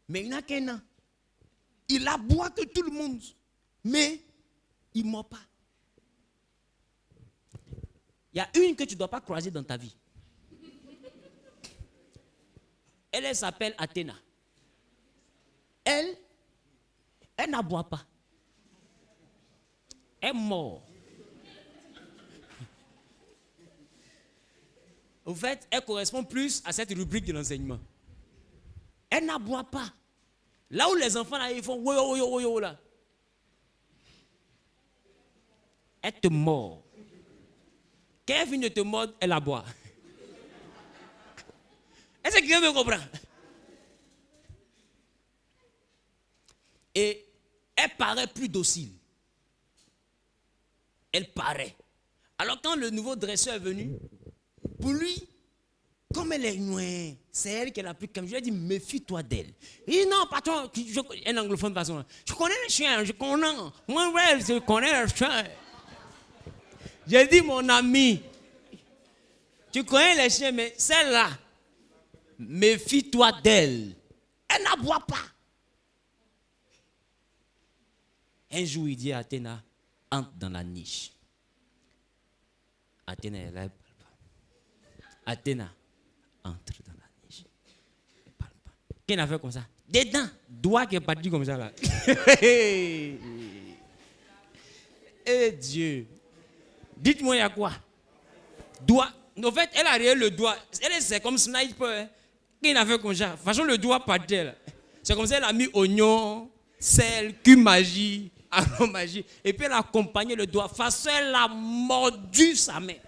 Mais il n'a qu'un an. Il aboie que tout le monde. Mais il ne mord pas. Il y a une que tu ne dois pas croiser dans ta vie. Elle s'appelle Athéna. Elle n'aboie pas. Elle mord. Au fait, elle correspond plus à cette rubrique de l'enseignement. Elle n'aboie pas. Là où les enfants là, ils font woyo woyo woyo là. Elle te mord. Quand elle finit de te mordre, elle aboie. Est-ce que quelqu'un me comprend? Et elle paraît plus docile. Elle paraît. Alors quand le nouveau dresseur est venu, pour lui, comme elle est loin, c'est elle qui est la plus calme. Je lui ai dit, méfie-toi d'elle. Il dit, non, patron, un anglophone de façon. Je connais les chiens, je connais. Moi, ouais, je connais les chiens. J'ai dit, mon ami, tu connais les chiens, mais celle-là, méfie-toi d'elle. Elle n'aboie pas. Un jour, il dit à Athéna, entre dans la niche. Athéna est là, elle parle pas. Athéna, entre dans la niche. Elle parle pas. Qu'est-ce qu'elle a fait comme ça? Dedans, doigt qui est parti comme ça là. Eh Dieu. Dites-moi, il y a quoi? Doigt. En fait, elle a rien le doigt. Elle c'est comme sniper. Qu'est-ce qu'elle a fait comme ça? De toute façon, le doigt parti là. C'est comme ça, elle a mis oignon, sel, cumagie. Magie. Et puis elle a accompagné le doigt. Face elle a mordu sa main.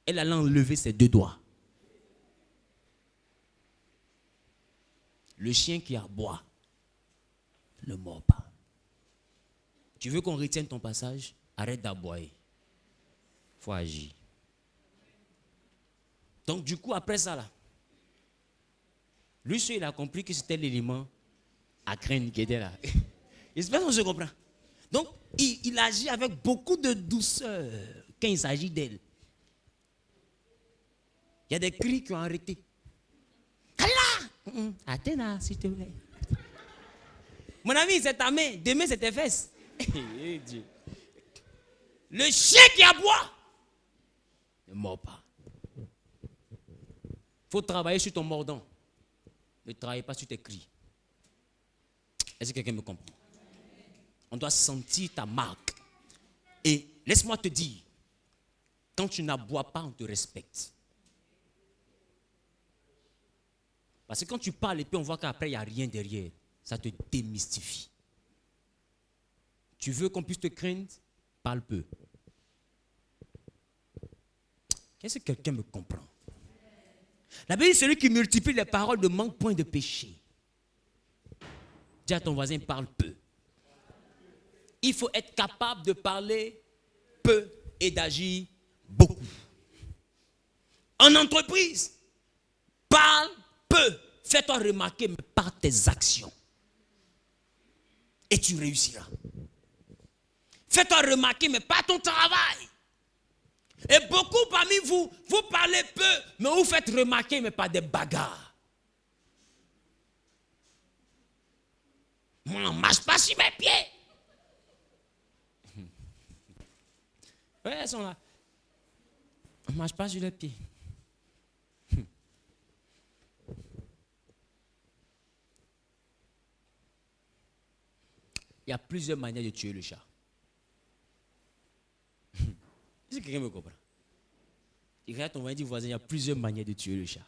Elle a enlevé ses deux doigts. Le chien qui aboie ne mord pas. Tu veux qu'on retienne ton passage? Arrête d'aboyer. Il faut agir. Donc du coup, après ça là, lui il a compris que c'était l'élément à craindre qui était là. J'espère qu'on se comprend. Donc, il agit avec beaucoup de douceur quand il s'agit d'elle. Il y a des cris qui ont arrêté. Allah! Athéna, s'il te plaît. Mon ami, c'est ta main. Demain, c'est tes fesses. Le chien qui aboie ne mord pas. Il faut travailler sur ton mordant. Ne travaille pas sur tes cris. Est-ce que quelqu'un me comprend? On doit sentir ta marque. Et laisse-moi te dire, quand tu n'aboies pas, on te respecte. Parce que quand tu parles et puis on voit qu'après il n'y a rien derrière, ça te démystifie. Tu veux qu'on puisse te craindre? Parle peu. Est-ce que quelqu'un me comprend? La Bible dit, celui qui multiplie les paroles ne manque point de péché. Dis à ton voisin, parle peu. Il faut être capable de parler peu et d'agir beaucoup. En entreprise, parle peu. Fais-toi remarquer, mais par tes actions. Et tu réussiras. Fais-toi remarquer, mais par ton travail. Et beaucoup parmi vous, vous parlez peu, mais vous faites remarquer, mais par des bagarres. Moi, on ne marche pas sur mes pieds. Oui, elles sont là. On ne marche pas sur les pieds. Il y a plusieurs manières de tuer le chat. Est-ce que quelqu'un me comprend? Il regarde ton voisin et dit, voisin, il y a plusieurs manières de tuer le chat.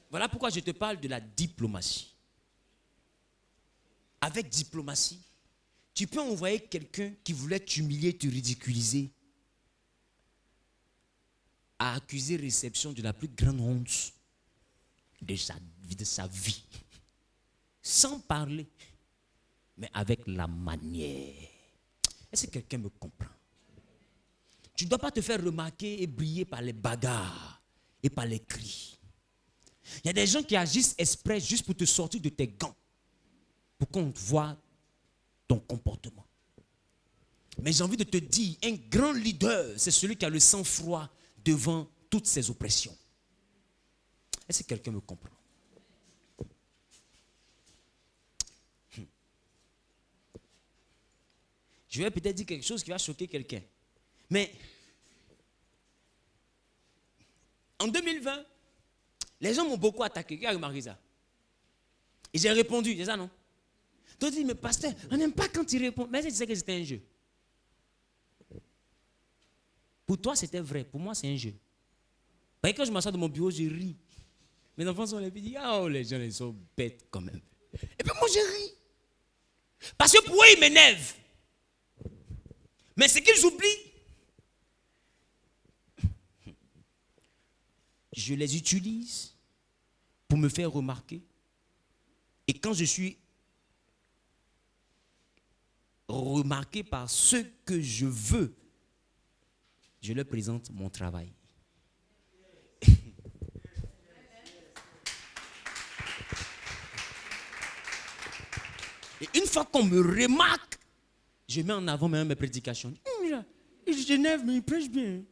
Voilà pourquoi je te parle de la diplomatie. Avec diplomatie, tu peux envoyer quelqu'un qui voulait t'humilier, te ridiculiser, à accuser réception de la plus grande honte de sa vie. Sans parler, mais avec la manière. Est-ce que quelqu'un me comprend? Tu ne dois pas te faire remarquer et briller par les bagarres et par les cris. Il y a des gens qui agissent exprès juste pour te sortir de tes gants, pour qu'on voit ton comportement. Mais j'ai envie de te dire, un grand leader, c'est celui qui a le sang-froid devant toutes ces oppressions. Est-ce que quelqu'un me comprend? Je vais peut-être dire quelque chose qui va choquer quelqu'un. Mais en 2020, les gens m'ont beaucoup attaqué. Qui a remarqué ça? Et j'ai répondu, c'est ça non? Toi tu dis, mais pasteur, on n'aime pas quand tu réponds. Mais tu sais que c'était un jeu. Pour toi, c'était vrai. Pour moi, c'est un jeu. Parce que quand je m'assois dans mon bureau, je ris. Mes enfants sont là et disent, oh, les gens, ils sont bêtes quand même. Et puis moi, je ris. Parce que pour eux, ils m'énervent. Mais ce qu'ils oublient, je les utilise pour me faire remarquer. Et quand je suis remarqué par ce que je veux, je leur présente mon travail. Et une fois qu'on me remarque, je mets en avant même mes prédications. Il s'énerve, mais il prêche bien.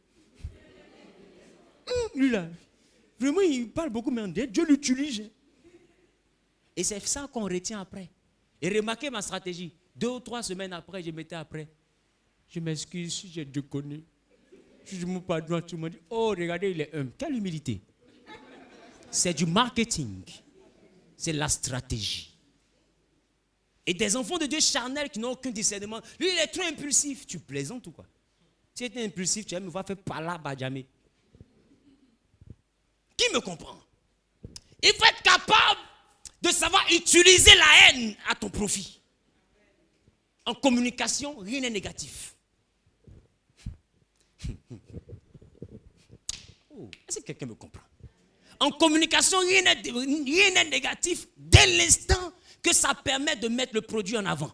Lui là, vraiment, il parle beaucoup, mais Dieu l'utilise. Et c'est ça qu'on retient après. Et remarquez ma stratégie. 2 ou 3 semaines après, je mettais après. Je m'excuse si j'ai déconné. Je me pardonne, tout le monde dit, oh, regardez, il est humble. Quelle humilité. C'est du marketing. C'est la stratégie. Et des enfants de Dieu charnels qui n'ont aucun discernement. Lui, il est trop impulsif. Tu plaisantes ou quoi? Si tu étais impulsif, tu vas me voir faire par là, jamais. Qui me comprend? Il faut être capable de savoir utiliser la haine à ton profit. En communication, rien n'est négatif. Oh, est-ce que quelqu'un me comprend? En communication, rien n'est négatif dès l'instant que ça permet de mettre le produit en avant.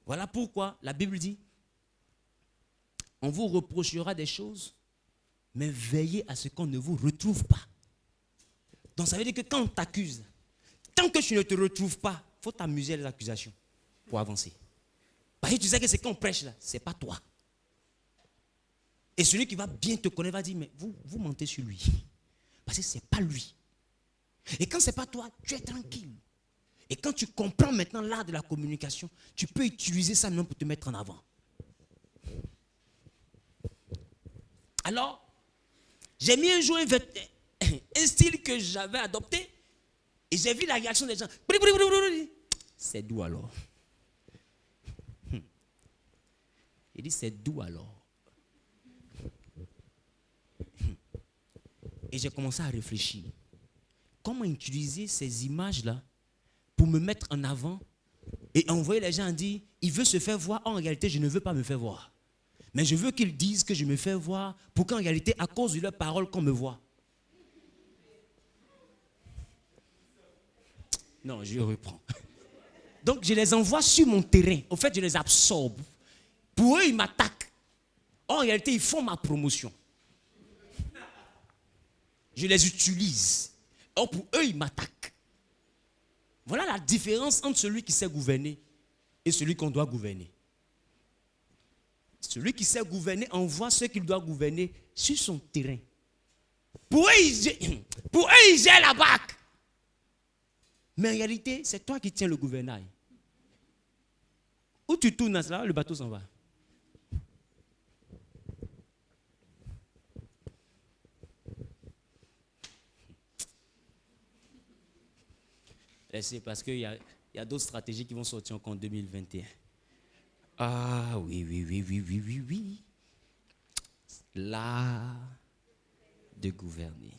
Voilà pourquoi la Bible dit, on vous reprochera des choses, mais veillez à ce qu'on ne vous retrouve pas. Donc ça veut dire que quand on t'accuse, tant que tu ne te retrouves pas, il faut t'amuser à les accusations pour avancer. Parce que tu sais que ce qu'on prêche là, ce n'est pas toi. Et celui qui va bien te connaître va dire, mais vous mentez sur lui. Parce que ce n'est pas lui. Et quand ce n'est pas toi, tu es tranquille. Et quand tu comprends maintenant l'art de la communication, tu peux utiliser ça non pour te mettre en avant. Alors, j'ai mis un jour un style que j'avais adopté et j'ai vu la réaction des gens. C'est doux alors. Il dit c'est doux alors. Et j'ai commencé à réfléchir. Comment utiliser ces images-là pour me mettre en avant et envoyer les gens dire, il veut se faire voir, en réalité, je ne veux pas me faire voir. Mais je veux qu'ils disent que je me fais voir pour qu'en réalité, à cause de leurs paroles, qu'on me voit. Non, je reprends. Donc, je les envoie sur mon terrain. Au fait, je les absorbe. Pour eux, ils m'attaquent. En réalité, ils font ma promotion. Je les utilise. Or, pour eux, ils m'attaquent. Voilà la différence entre celui qui sait gouverner et celui qu'on doit gouverner. Celui qui sait gouverner envoie ceux qu'il doit gouverner sur son terrain. Pour eux, ils gèrent la barque. Mais en réalité, c'est toi qui tiens le gouvernail. Où tu tournes à cela, le bateau s'en va. C'est parce qu'il y a d'autres stratégies qui vont sortir encore en 2021. Ah oui. L'art de gouverner.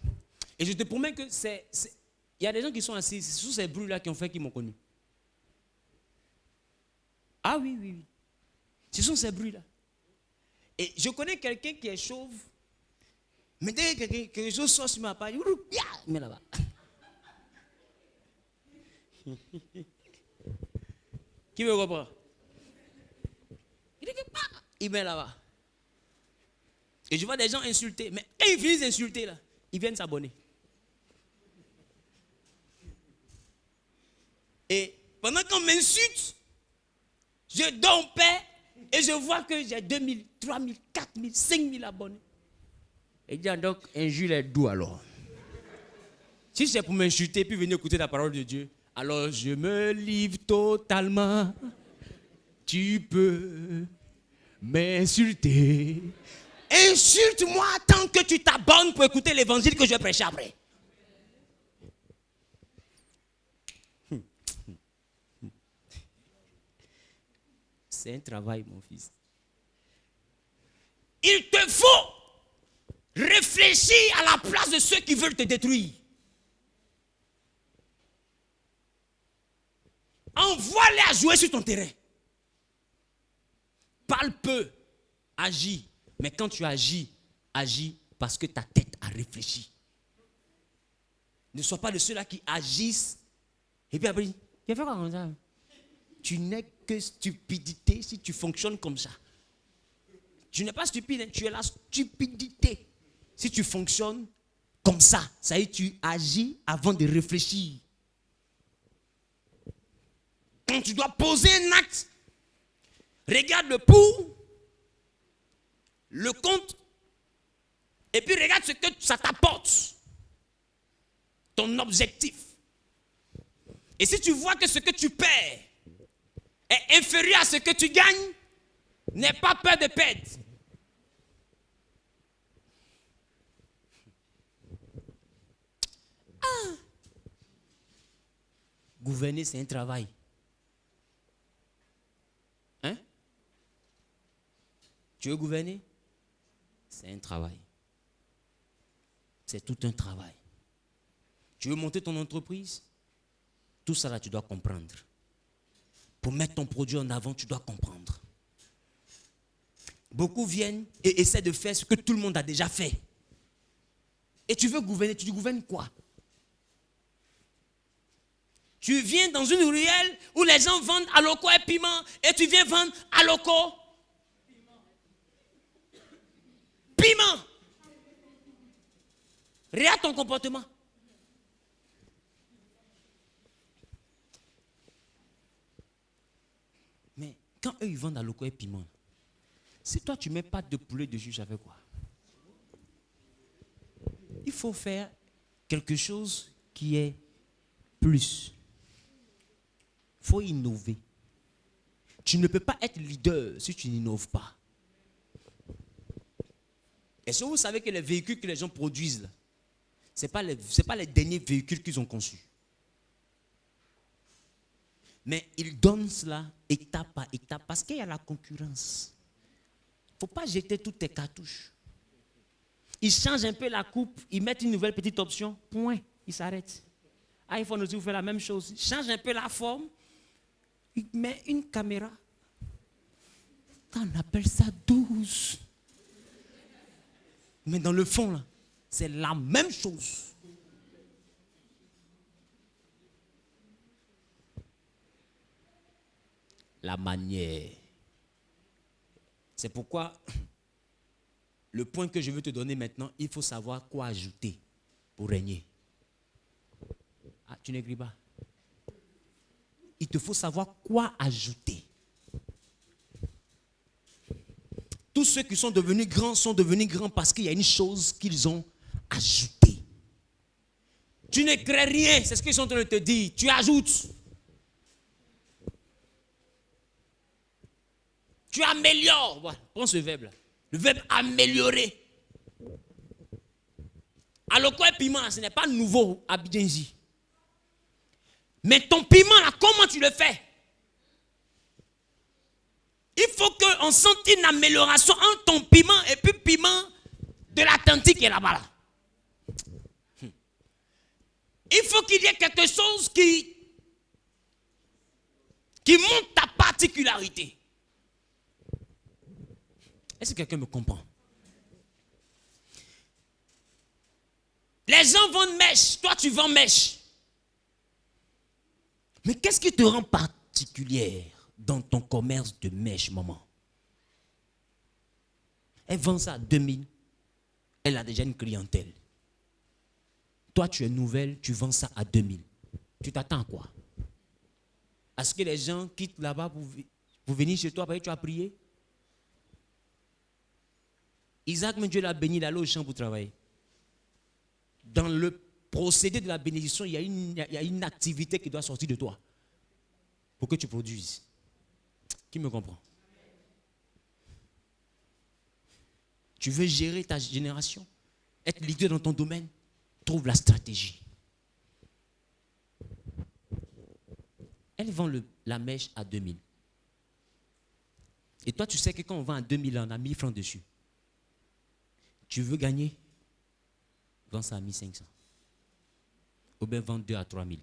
Et je te promets que il y a des gens qui sont assis, c'est sous ces bruits-là qui ont fait qu'ils m'ont connu. Ah oui. Ce sont ces bruits-là. Et je connais quelqu'un qui est chauve, mais dès que quelque chose sort sur ma page, il met là-bas. Qui me comprend? Il met là-bas. Et je vois des gens insulter. Mais quand ils finissent d'insulter, là, ils viennent s'abonner. Et pendant qu'on m'insulte, je dors en paix et je vois que j'ai 2000, 3000, 4000, 5000 abonnés. Et dit donc, injure est doux alors. Si c'est pour m'insulter puis venir écouter la parole de Dieu, alors je me livre totalement. Tu peux m'insulter. Insulte-moi tant que tu t'abonnes pour écouter l'évangile que je vais prêcher après. C'est un travail, mon fils. Il te faut réfléchir à la place de ceux qui veulent te détruire. Envoie-les à jouer sur ton terrain. Parle peu, agis. Mais quand tu agis, agis parce que ta tête a réfléchi. Ne sois pas de ceux-là qui agissent. Et puis après, il fait quoi comme ça? Tu n'es que stupidité si tu fonctionnes comme ça. Tu n'es pas stupide, hein, tu es la stupidité. Si tu fonctionnes comme ça, ça y est, tu agis avant de réfléchir. Quand tu dois poser un acte, regarde le pour, le contre, et puis regarde ce que ça t'apporte. Ton objectif. Et si tu vois que ce que tu perds est inférieur à ce que tu gagnes, n'aie pas peur de perdre. Gouverner, c'est un travail. Hein? Tu veux gouverner? C'est un travail. C'est tout un travail. Tu veux monter ton entreprise? Tout ça là, tu dois comprendre. Pour mettre ton produit en avant, tu dois comprendre. Beaucoup viennent et essaient de faire ce que tout le monde a déjà fait. Et tu veux gouverner, tu gouvernes quoi? Tu viens dans une ruelle où les gens vendent aloko et piment et tu viens vendre aloko. Piment. Regarde ton comportement. Mais quand eux ils vendent aloko et piment, si toi tu ne mets pas de poulet dessus, ça fait quoi? Il faut faire quelque chose qui est plus. Il faut innover. Tu ne peux pas être leader si tu n'innoves pas. Est-ce que vous savez que les véhicules que les gens produisent, là, ce n'est pas les derniers véhicules qu'ils ont conçus. Mais ils donnent cela étape par étape parce qu'il y a la concurrence. Il ne faut pas jeter toutes tes cartouches. Ils changent un peu la coupe, ils mettent une nouvelle petite option, point, ils s'arrêtent. iPhone aussi vous fait la même chose. Ils changent un peu la forme, ils mettent une caméra. On appelle ça 12. Mais dans le fond, là, c'est la même chose. La manière. C'est pourquoi le point que je veux te donner maintenant, il faut savoir quoi ajouter pour régner. Ah, tu n'écris pas. Il te faut savoir quoi ajouter. Tous ceux qui sont devenus grands parce qu'il y a une chose qu'ils ont ajoutée. Tu ne crées rien, c'est ce qu'ils sont en train de te dire. Tu ajoutes. Tu améliores. Voilà, prends ce verbe-là. Le verbe améliorer. Alors quoi, piment, ce n'est pas nouveau à Bidjenzi. Mais ton piment, là, comment tu le fais? Il faut qu'on sente une amélioration entre ton piment et puis piment de l'Atlantique qui est là-bas. Là. Il faut qu'il y ait quelque chose qui montre ta particularité. Est-ce que quelqu'un me comprend? Les gens vendent mèche, toi tu vends mèche. Mais qu'est-ce qui te rend particulière dans ton commerce de mèche, maman? Elle vend ça à 2000. Elle a déjà une clientèle. Toi, tu es nouvelle, tu vends ça à 2000. Tu t'attends à quoi? À ce que les gens quittent là-bas pour venir chez toi, après tu as prié? Isaac, mais Dieu l'a béni, il est allé au champ pour travailler. Dans le procédé de la bénédiction, il y a une activité qui doit sortir de toi pour que tu produises. Qui me comprend? Tu veux gérer ta génération, être leader dans ton domaine, trouve la stratégie. Elle vend la mèche à 2000. Et toi, tu sais que quand on vend à 2000, on a 1000 francs dessus. Tu veux gagner? Vends ça à 1500. Ou bien vends 2 à 3000.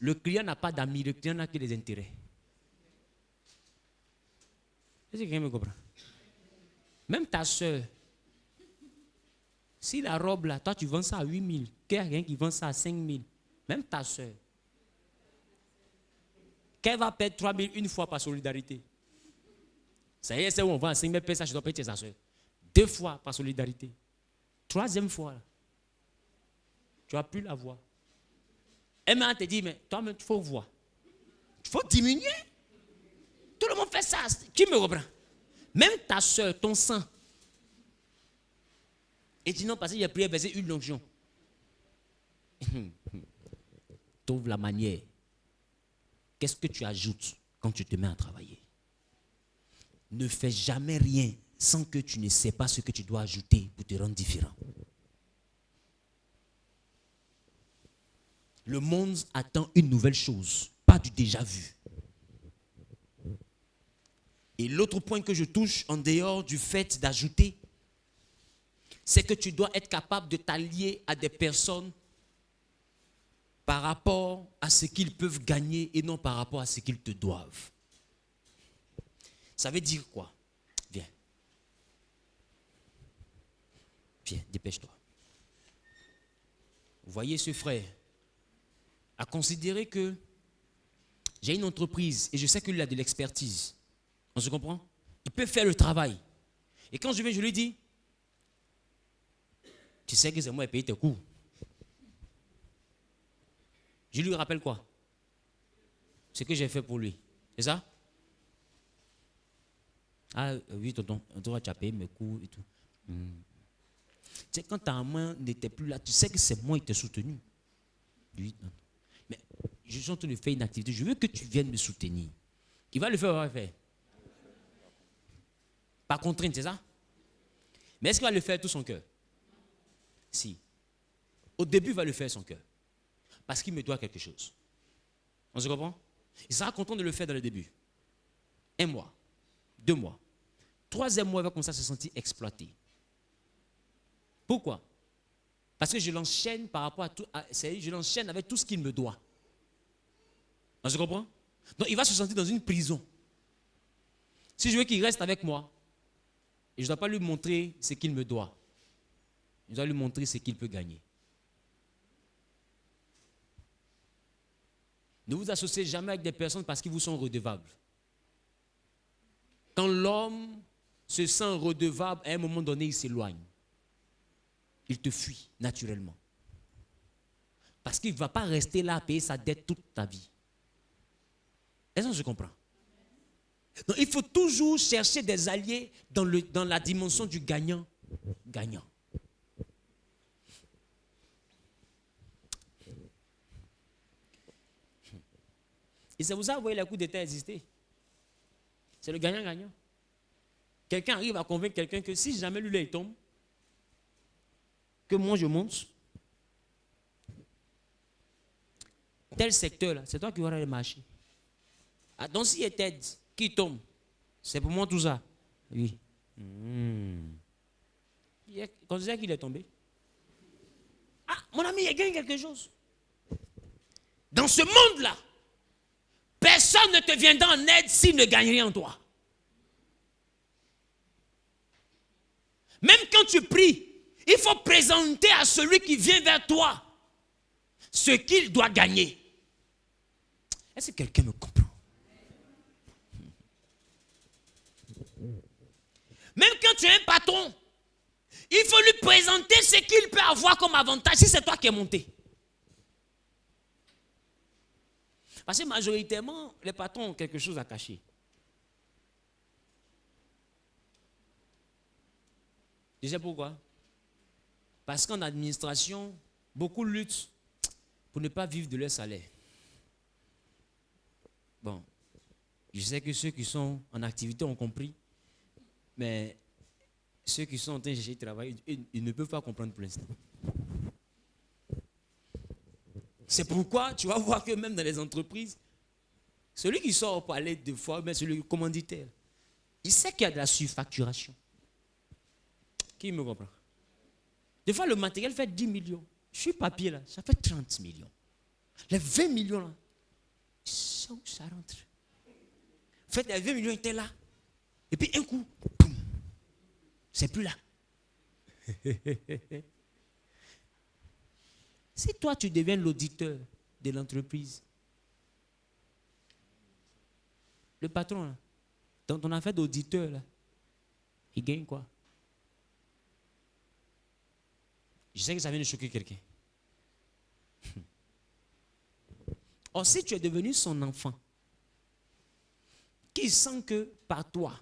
Le client n'a pas d'amis, le client n'a que des intérêts. Est-ce que quelqu'un me comprend? Même ta soeur, si la robe là, toi tu vends ça à 8000, quelqu'un qui vend ça à 5000, même ta soeur, qu'elle va perdre 3000 une fois par solidarité. Ça y est, c'est où on vend à 5000 pesos, je dois payer sa soeur. 2 fois par solidarité. 3e fois, là, tu n'as plus la voix. Elle m'a te dit, mais toi-même, il faut voir. Il faut diminuer. Tout le monde fait ça. Qui me reprend? Même ta soeur, ton sang. Et dis non, parce que j'ai prié verser une onction. Trouve la manière. Qu'est-ce que tu ajoutes quand tu te mets à travailler? Ne fais jamais rien sans que tu ne sais pas ce que tu dois ajouter pour te rendre différent. Le monde attend une nouvelle chose, pas du déjà vu. Et l'autre point que je touche en dehors du fait d'ajouter, c'est que tu dois être capable de t'allier à des personnes par rapport à ce qu'ils peuvent gagner et non par rapport à ce qu'ils te doivent. Ça veut dire quoi? Viens. Viens, dépêche-toi. Vous voyez ce frère a considéré que j'ai une entreprise et je sais qu'il a de l'expertise. On se comprend? Il peut faire le travail. Et quand je viens, je lui dis, tu sais que c'est moi qui paye tes coûts. Je lui rappelle quoi? Ce que j'ai fait pour lui. C'est ça? Ah oui, tonton, tu as payé mes coûts et tout. Tu sais, quand ta main n'était plus là, tu sais que c'est moi qui t'ai soutenu. Lui, non. Mais je suis en train de faire une activité, je veux que tu viennes me soutenir. Il va le faire, il va le faire. Par contrainte, c'est ça? Mais est-ce qu'il va le faire tout son cœur? Si. Au début, il va le faire son cœur. Parce qu'il me doit quelque chose. On se comprend? Il sera content de le faire dans le début. 1 mois, 2 mois. 3e mois, il va commencer à se sentir exploité. Pourquoi? Parce que je l'enchaîne par rapport à tout, je l'enchaîne avec tout ce qu'il me doit. On se comprend? Donc il va se sentir dans une prison. Si je veux qu'il reste avec moi, et je ne dois pas lui montrer ce qu'il me doit. Je dois lui montrer ce qu'il peut gagner. Ne vous associez jamais avec des personnes parce qu'ils vous sont redevables. Quand l'homme se sent redevable, à un moment donné, il s'éloigne. Il te fuit naturellement. Parce qu'il ne va pas rester là à payer sa dette toute ta vie. Est-ce que je comprends? Donc, il faut toujours chercher des alliés dans la dimension du gagnant-gagnant. Et c'est pour ça que vous voyez les coups d'État exister. C'est le gagnant-gagnant. Quelqu'un arrive à convaincre quelqu'un que si jamais lui là il tombe, que moi je monte, tel secteur là, c'est toi qui auras le marché. Ah, donc s'il est Ted qui tombe, c'est pour moi tout ça. Oui. Il considère qu'il est tombé. Ah, mon ami, il gagne quelque chose. Dans ce monde-là, personne ne te viendra en aide s'il ne gagne rien en toi. Même quand tu pries, il faut présenter à celui qui vient vers toi ce qu'il doit gagner. Est-ce que quelqu'un me comprend? Même quand tu es un patron, il faut lui présenter ce qu'il peut avoir comme avantage si c'est toi qui es monté. Parce que majoritairement, les patrons ont quelque chose à cacher. Tu sais pourquoi? Parce qu'en administration, beaucoup luttent pour ne pas vivre de leur salaire. Bon, je sais que ceux qui sont en activité ont compris, mais ceux qui sont en train de chercher de travail, ils ne peuvent pas comprendre pour l'instant. C'est pourquoi tu vas voir que même dans les entreprises, celui qui sort pour aller 2 fois, mais celui commanditaire, il sait qu'il y a de la surfacturation. Qui me comprend? Des fois, le matériel fait 10 millions. Je suis papier là, ça fait 30 millions. Les 20 millions là, ça où ça rentre? En fait, les 20 millions étaient là. Et puis un coup, boum, c'est plus là. Si toi tu deviens l'auditeur de l'entreprise, le patron là, dans ton affaire d'auditeur là, il gagne quoi? Je sais que ça vient de choquer quelqu'un. Or, si tu es devenu son enfant, qui sent que par toi,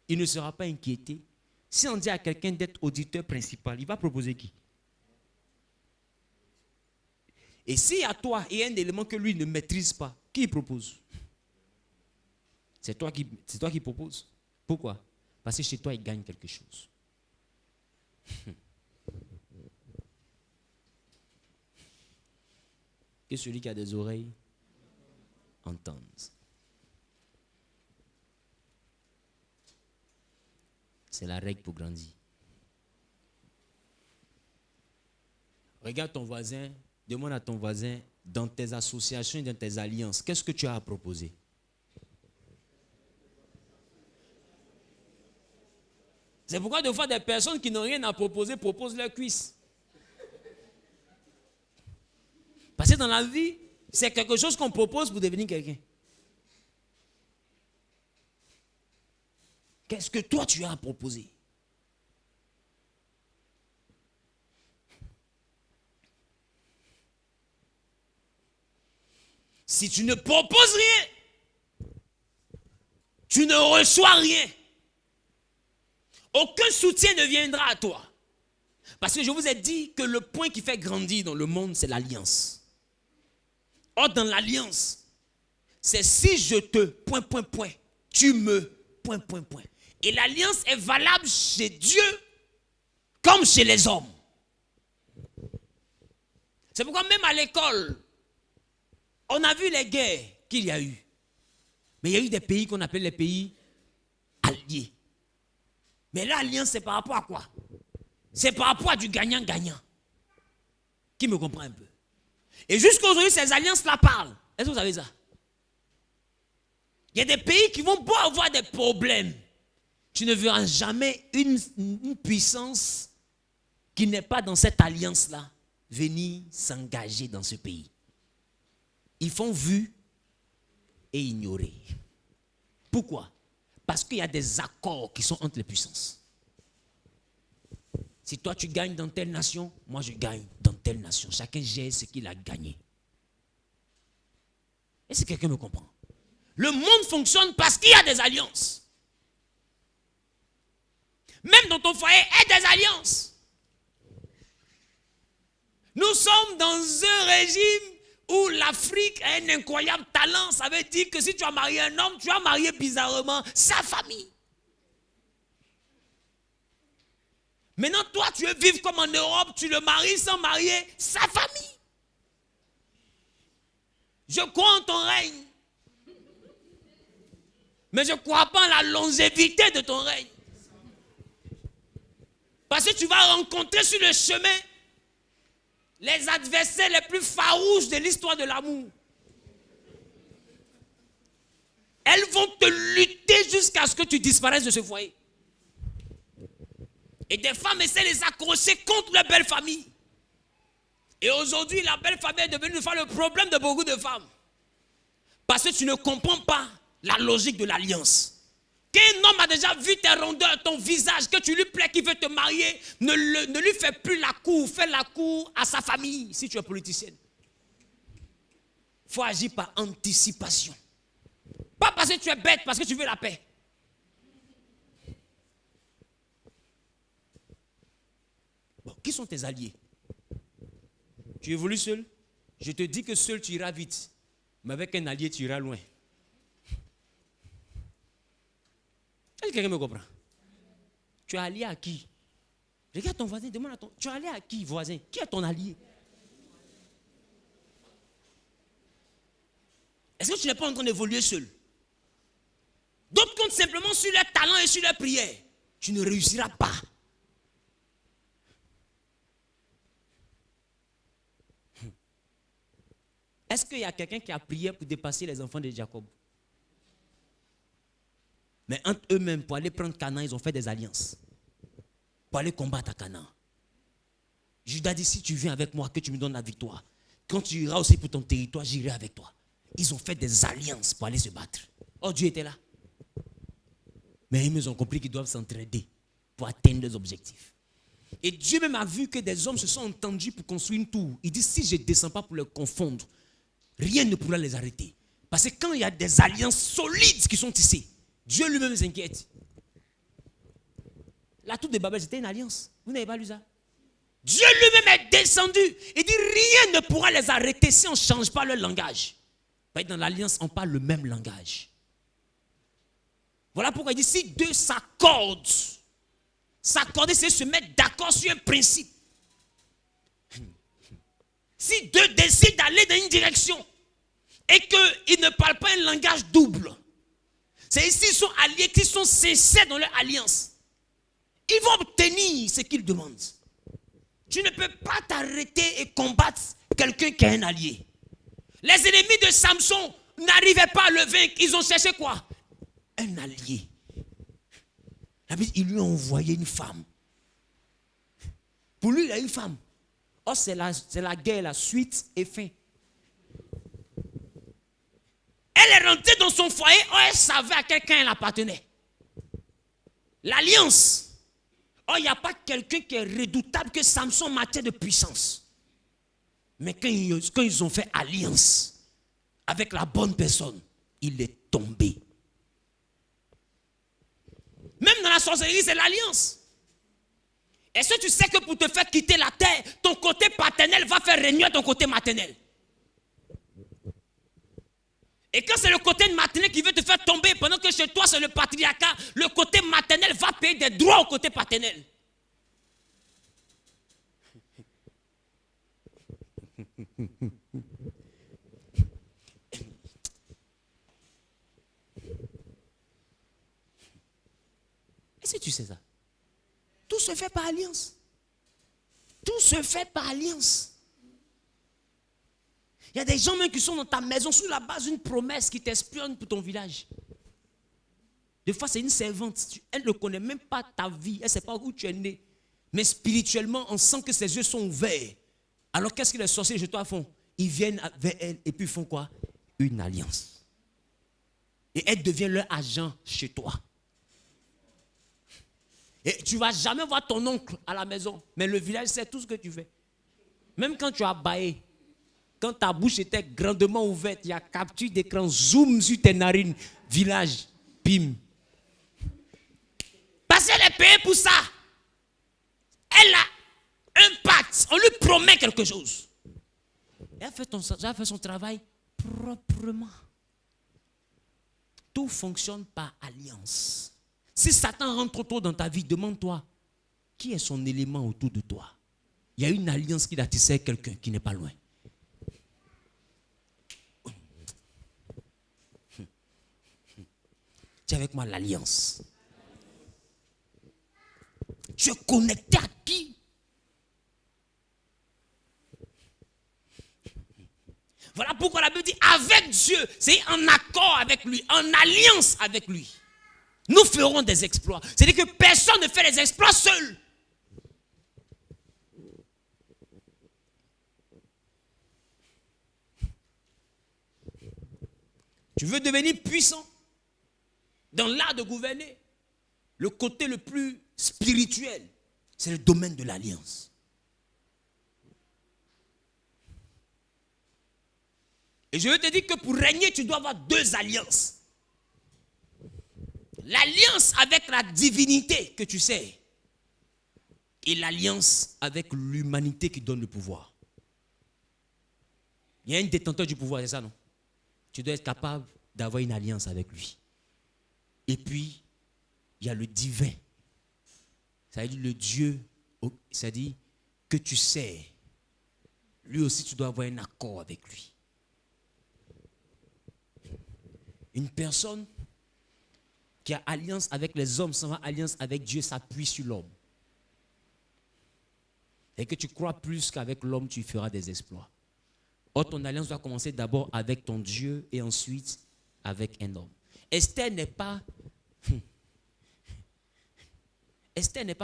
il ne sera pas inquiété, si on dit à quelqu'un d'être auditeur principal, il va proposer qui? Et si à toi, il y a un élément que lui ne maîtrise pas, qui il propose? C'est toi qui proposes. Pourquoi? Parce que chez toi, il gagne quelque chose. Que celui qui a des oreilles entende. C'est la règle pour grandir. Regarde ton voisin, demande à ton voisin, dans tes associations et dans tes alliances, qu'est-ce que tu as à proposer? C'est pourquoi des fois des personnes qui n'ont rien à proposer proposent leurs cuisses. Parce que dans la vie, c'est quelque chose qu'on propose pour devenir quelqu'un. Qu'est-ce que toi tu as à proposer? Si tu ne proposes rien, tu ne reçois rien. Aucun soutien ne viendra à toi. Parce que je vous ai dit que le point qui fait grandir dans le monde, c'est l'alliance. Or, dans l'alliance, c'est si je te, tu me, Et l'alliance est valable chez Dieu comme chez les hommes. C'est pourquoi même à l'école, on a vu les guerres qu'il y a eu. Mais il y a eu des pays qu'on appelle les pays alliés. Mais l'alliance, c'est par rapport à quoi? C'est par rapport à du gagnant-gagnant. Qui me comprend un peu? Et jusqu'à aujourd'hui, ces alliances-là parlent. Est-ce que vous savez ça? Il y a des pays qui vont pas avoir des problèmes. Tu ne verras jamais une puissance qui n'est pas dans cette alliance-là venir s'engager dans ce pays. Ils font vue et ignorer. Pourquoi? Parce qu'il y a des accords qui sont entre les puissances. Si toi tu gagnes dans telle nation, moi je gagne dans telle nation. Chacun gère ce qu'il a gagné. Est-ce que quelqu'un me comprend? Le monde fonctionne parce qu'il y a des alliances. Même dans ton foyer, il y a des alliances. Nous sommes dans un régime où l'Afrique a un incroyable talent. Ça veut dire que si tu as marié un homme, tu as marié bizarrement sa famille. Maintenant, toi, tu veux vivre comme en Europe, tu le maries sans marier sa famille. Je crois en ton règne. Mais je ne crois pas en la longévité de ton règne. Parce que tu vas rencontrer sur le chemin les adversaires les plus farouches de l'histoire de l'amour. Elles vont te lutter jusqu'à ce que tu disparaisses de ce foyer. Et des femmes essaient de les accrocher contre leur belle famille. Et aujourd'hui, la belle famille est devenue le problème de beaucoup de femmes. Parce que tu ne comprends pas la logique de l'alliance. Qu'un homme a déjà vu tes rondeurs, ton visage, que tu lui plais, qu'il veut te marier, ne lui fais plus la cour, fais la cour à sa famille, si tu es politicienne. Il faut agir par anticipation. Pas parce que tu es bête, parce que tu veux la paix. Bon, qui sont tes alliés? Tu évolues seul? Je te dis que seul tu iras vite, mais avec un allié tu iras loin. Est-ce que quelqu'un me comprend? Tu es allié à qui? Regarde ton voisin, demande à ton... Tu es allié à qui, voisin? Qui est ton allié? Est-ce que tu n'es pas en train d'évoluer seul? D'autres comptent simplement sur leur talent et sur leur prière. Tu ne réussiras pas. Est-ce qu'il y a quelqu'un qui a prié pour dépasser les enfants de Jacob? Mais entre eux-mêmes, pour aller prendre Canaan, ils ont fait des alliances. Pour aller combattre à Canaan. Judas dit, si tu viens avec moi, que tu me donnes la victoire. Quand tu iras aussi pour ton territoire, j'irai avec toi. Ils ont fait des alliances pour aller se battre. Oh, Dieu était là. Mais ils ont compris qu'ils doivent s'entraider pour atteindre leurs objectifs. Et Dieu même a vu que des hommes se sont entendus pour construire une tour. Il dit, si je ne descends pas pour les confondre, rien ne pourra les arrêter. Parce que quand il y a des alliances solides qui sont tissées, Dieu lui-même s'inquiète. La tour de Babel, c'était une alliance. Vous n'avez pas lu ça? Dieu lui-même est descendu. Il dit, rien ne pourra les arrêter si on ne change pas leur langage. Dans l'alliance, on parle le même langage. Voilà pourquoi il dit, si deux s'accordent, s'accorder, c'est se mettre d'accord sur un principe. Si deux décident d'aller dans une direction et qu'ils ne parlent pas un langage double, c'est ici qu'ils sont alliés, qu'ils sont sincères dans leur alliance. Ils vont obtenir ce qu'ils demandent. Tu ne peux pas t'arrêter et combattre quelqu'un qui est un allié. Les ennemis de Samson n'arrivaient pas à le vaincre. Ils ont cherché quoi? Un allié. Ils lui ont envoyé une femme. Pour lui, il a une femme. Oh, c'est la guerre, la suite et fin. Elle est rentrée dans son foyer. Oh, elle savait à quelqu'un elle appartenait. L'alliance. Oh, il n'y a pas quelqu'un qui est redoutable que Samson matière de puissance. Mais quand ils ont fait alliance avec la bonne personne, il est tombé. Même dans la sorcellerie, c'est l'alliance. Est-ce que tu sais que pour te faire quitter la terre, ton côté paternel va faire régner ton côté maternel? Et quand c'est le côté maternel qui veut te faire tomber, pendant que chez toi c'est le patriarcat, le côté maternel va payer des droits au côté paternel. Est-ce que tu sais ça? Tout se fait par alliance. Tout se fait par alliance. Il y a des gens même qui sont dans ta maison sur la base d'une promesse qui t'espionne pour ton village. Des fois, c'est une servante. Elle ne connaît même pas ta vie. Elle ne sait pas où tu es né. Mais spirituellement, on sent que ses yeux sont ouverts. Alors, qu'est-ce que les sorciers chez toi font? Ils viennent vers elle et puis ils font quoi? Une alliance. Et elle devient leur agent chez toi. Et tu ne vas jamais voir ton oncle à la maison. Mais le village sait tout ce que tu fais. Même quand tu as baillé. Quand ta bouche était grandement ouverte, il y a capture d'écran, zoom sur tes narines, village, bim. Parce qu'elle est payée pour ça. Elle a un pacte, on lui promet quelque chose. Elle a fait son travail proprement. Tout fonctionne par alliance. Si Satan rentre trop dans ta vie, demande-toi, qui est son élément autour de toi? Il y a une alliance qui a tissé avec quelqu'un qui n'est pas loin. Tu es avec moi, l'alliance. Tu es connecté à qui? Voilà pourquoi la Bible dit avec Dieu, c'est en accord avec lui, en alliance avec lui. Nous ferons des exploits. C'est-à-dire que personne ne fait les exploits seul. Tu veux devenir puissant dans l'art de gouverner. Le côté le plus spirituel, c'est le domaine de l'alliance. Et je veux te dire que pour régner, tu dois avoir deux alliances. L'alliance avec la divinité que tu sais et l'alliance avec l'humanité qui donne le pouvoir. Il y a un détenteur du pouvoir, c'est ça, non? Tu dois être capable d'avoir une alliance avec lui. Et puis, il y a le divin. Ça veut dire le Dieu, ça dit que tu sais. Lui aussi, tu dois avoir un accord avec lui. Une personne qui a alliance avec les hommes sans avoir alliance avec Dieu s'appuie sur l'homme. Et que tu crois plus qu'avec l'homme, tu feras des exploits. Or, ton alliance doit commencer d'abord avec ton Dieu et ensuite avec un homme. Esther n'est pas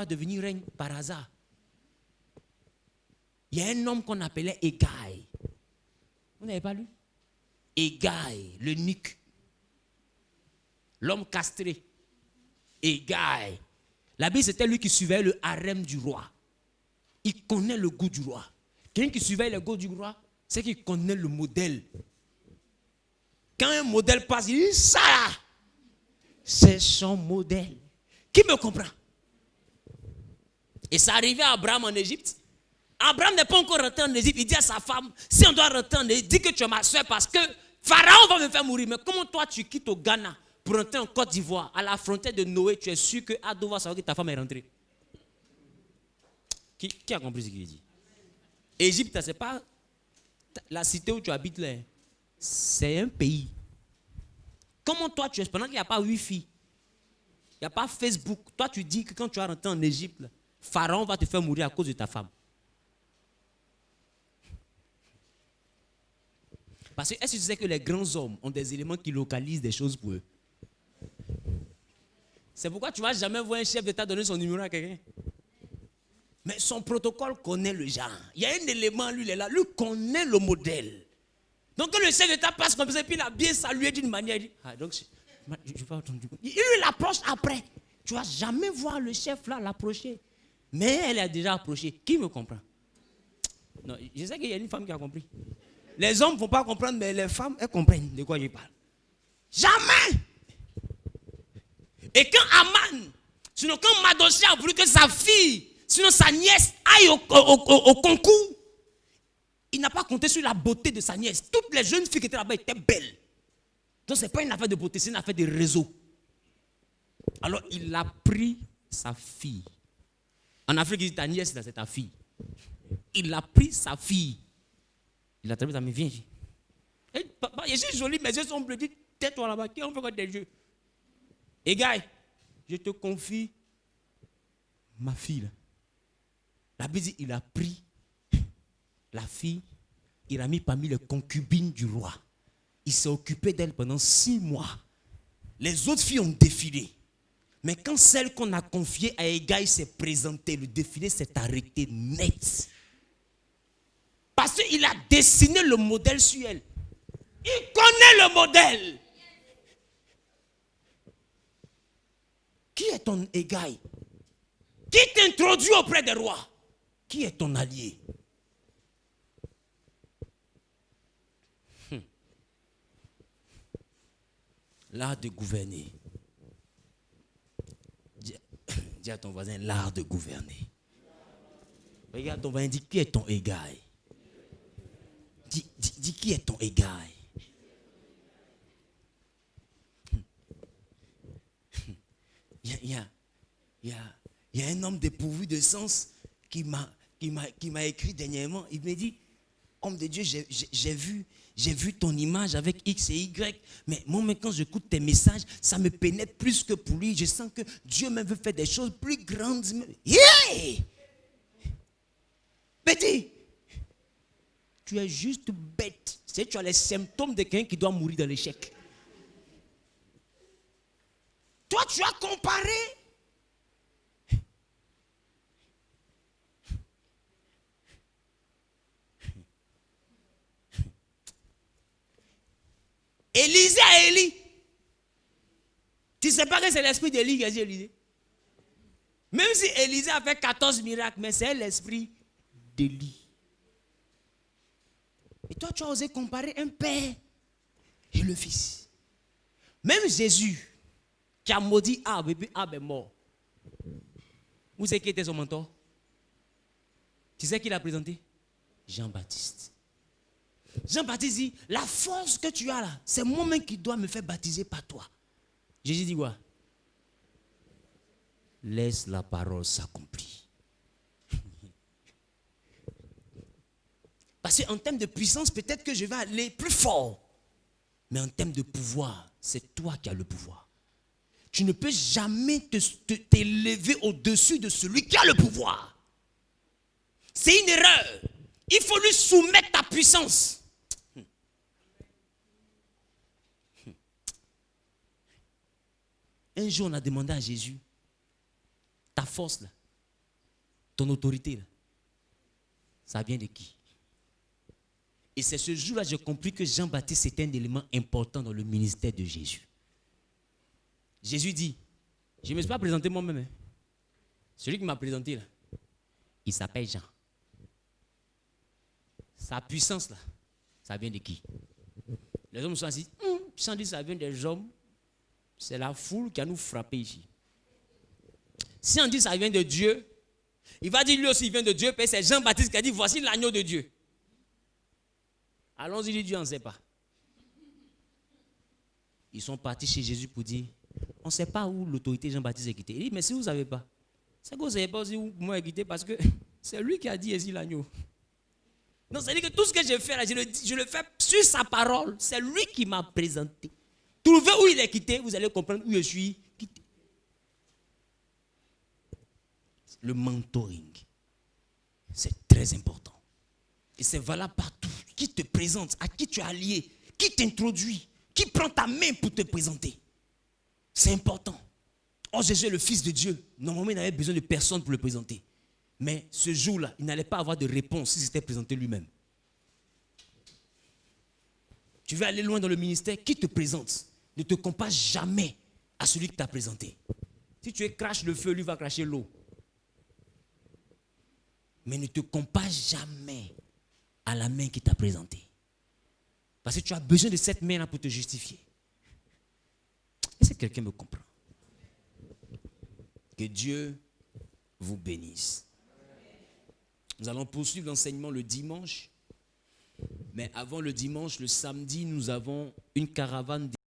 devenue reine par hasard. Il y a un homme qu'on appelait Hégai. Vous n'avez pas lu? Hégai, le nuque. L'homme castré. Hégai. La Bible, c'était lui qui suivait le harem du roi. Il connaît le goût du roi. Quelqu'un qui suivait le goût du roi, c'est qu'il connaît le modèle. Quand un modèle passe, il dit ça, c'est son modèle. Qui me comprend? Et ça arrivait à Abraham en Égypte. Abraham n'est pas encore rentré en Égypte. Il dit à sa femme, si on doit rentrer en Égypte, dis que tu es ma soeur parce que Pharaon va me faire mourir. Mais comment toi tu quittes au Ghana pour rentrer en Côte d'Ivoire, à la frontière de Noé, tu es sûr que Ado va savoir que ta femme est rentrée? Qui a compris ce qu'il dit? Égypte, c'est pas la cité où tu habites là. C'est un pays. Comment toi tu es, pendant qu'il n'y a pas Wi-Fi, il n'y a pas Facebook, toi tu dis que quand tu vas rentrer en Égypte, Pharaon va te faire mourir à cause de ta femme. Parce que est-ce que tu sais que les grands hommes ont des éléments qui localisent des choses pour eux? C'est pourquoi tu ne vas jamais voir un chef d'État donner son numéro à quelqu'un. Mais son protocole connaît le genre. Il y a un élément, lui, il est là. Lui connaît le modèle. Donc, quand le chef d'État passe comme ça, puis il a bien salué d'une manière, il dit, donc, je vais attendre. Il l'approche après. Tu ne vas jamais voir le chef là l'approcher. Mais elle a déjà approché. Qui me comprend? Non, je sais qu'il y a une femme qui a compris. Les hommes ne vont pas comprendre, mais les femmes, elles comprennent de quoi je parle. Jamais! Et quand Aman, sinon quand Mardochée a voulu que sa fille, sinon sa nièce, aille au concours, il n'a pas compté sur la beauté de sa nièce. Toutes les jeunes filles qui étaient là-bas étaient belles. Donc ce n'est pas une affaire de beauté, c'est une affaire de réseau. Alors il a pris sa fille. En Afrique, il dit ta nièce, c'est ta fille. Il a pris sa fille. Il a traité sa mère, viens. Papa, je suis jolie, mes yeux sont bleus. Dis, tais-toi là-bas, qui ont fait quoi tes yeux? Et gars, je te confie ma fille. Là. La Bible dit, il a pris la fille, il a mis parmi les concubines du roi. Il s'est occupé d'elle pendant 6 mois. Les autres filles ont défilé. Mais quand celle qu'on a confiée à Hégai s'est présentée, le défilé s'est arrêté net. Parce qu'il a dessiné le modèle sur elle. Il connaît le modèle. Qui est ton Hégai? Qui t'introduit auprès des rois? Qui est ton allié? L'art de gouverner. Dis à ton voisin, l'art de gouverner. Regarde ton voisin, dis, qui est ton Hégai? Dis qui est ton Hégai? Il y a un homme dépourvu de sens qui m'a écrit dernièrement. Il me dit, homme de Dieu, j'ai vu ton image avec X et Y, mais moi, quand j'écoute tes messages, ça me pénètre plus que pour lui. Je sens que Dieu même veut faire des choses plus grandes. Yeah! Petit, tu es juste bête. Tu as les symptômes de quelqu'un qui doit mourir dans l'échec. Toi, tu as comparé. Élisée à Élie. Tu ne sais pas que c'est l'esprit d'Élie qui a dit Élisée. Même si Élisée a fait 14 miracles, mais c'est l'esprit d'Élie. Et toi, tu as osé comparer un père et le fils. Même Jésus, qui a maudit Ab, et puis Ab est mort. Vous savez qui était son mentor? Tu sais qui l'a présenté? Jean-Baptiste. Jean-Baptiste dit, la force que tu as là, c'est moi-même qui dois me faire baptiser par toi. Jésus dit quoi? Laisse la parole s'accomplir. Parce qu'en termes de puissance, peut-être que je vais aller plus fort. Mais en termes de pouvoir, c'est toi qui as le pouvoir. Tu ne peux jamais t'élever au-dessus de celui qui a le pouvoir. C'est une erreur. Il faut lui soumettre ta puissance. Un jour, on a demandé à Jésus, ta force, là, ton autorité, là, ça vient de qui? Et c'est ce jour-là que j'ai compris que Jean-Baptiste était un élément important dans le ministère de Jésus. Jésus dit, je ne me suis pas présenté moi-même. Hein. Celui qui m'a présenté, là, il s'appelle Jean. Sa puissance, là, ça vient de qui? Les hommes sont assis, sans dire ça vient des hommes, c'est la foule qui a nous frappé ici. Si on dit ça vient de Dieu, il va dire lui aussi il vient de Dieu, puis c'est Jean-Baptiste qui a dit voici l'agneau de Dieu. Allons-y, dit Dieu, on ne sait pas. Ils sont partis chez Jésus pour dire, on ne sait pas où l'autorité Jean-Baptiste est quittée. Il dit, mais si vous ne savez pas, c'est que vous ne savez pas aussi où moi est quitté parce que c'est lui qui a dit ici l'agneau. Non, c'est-à-dire que tout ce que je fais là, je le fais sur sa parole. C'est lui qui m'a présenté. Trouvez où il est quitté, vous allez comprendre où je suis quitté. Le mentoring, c'est très important. Et c'est valable partout. Qui te présente, à qui tu es allié, qui t'introduit, qui prend ta main pour te présenter. C'est important. Oh, Jésus est le Fils de Dieu. Normalement, il n'avait besoin de personne pour le présenter. Mais ce jour-là, il n'allait pas avoir de réponse s'il s'était présenté lui-même. Tu veux aller loin dans le ministère, qui te présente? Ne te compare jamais à celui qui t'a présenté. Si tu craches le feu, lui va cracher l'eau. Mais ne te compare jamais à la main qui t'a présenté. Parce que tu as besoin de cette main-là pour te justifier. Est-ce que quelqu'un me comprend? Que Dieu vous bénisse. Nous allons poursuivre l'enseignement le dimanche. Mais avant le dimanche, le samedi, nous avons une caravane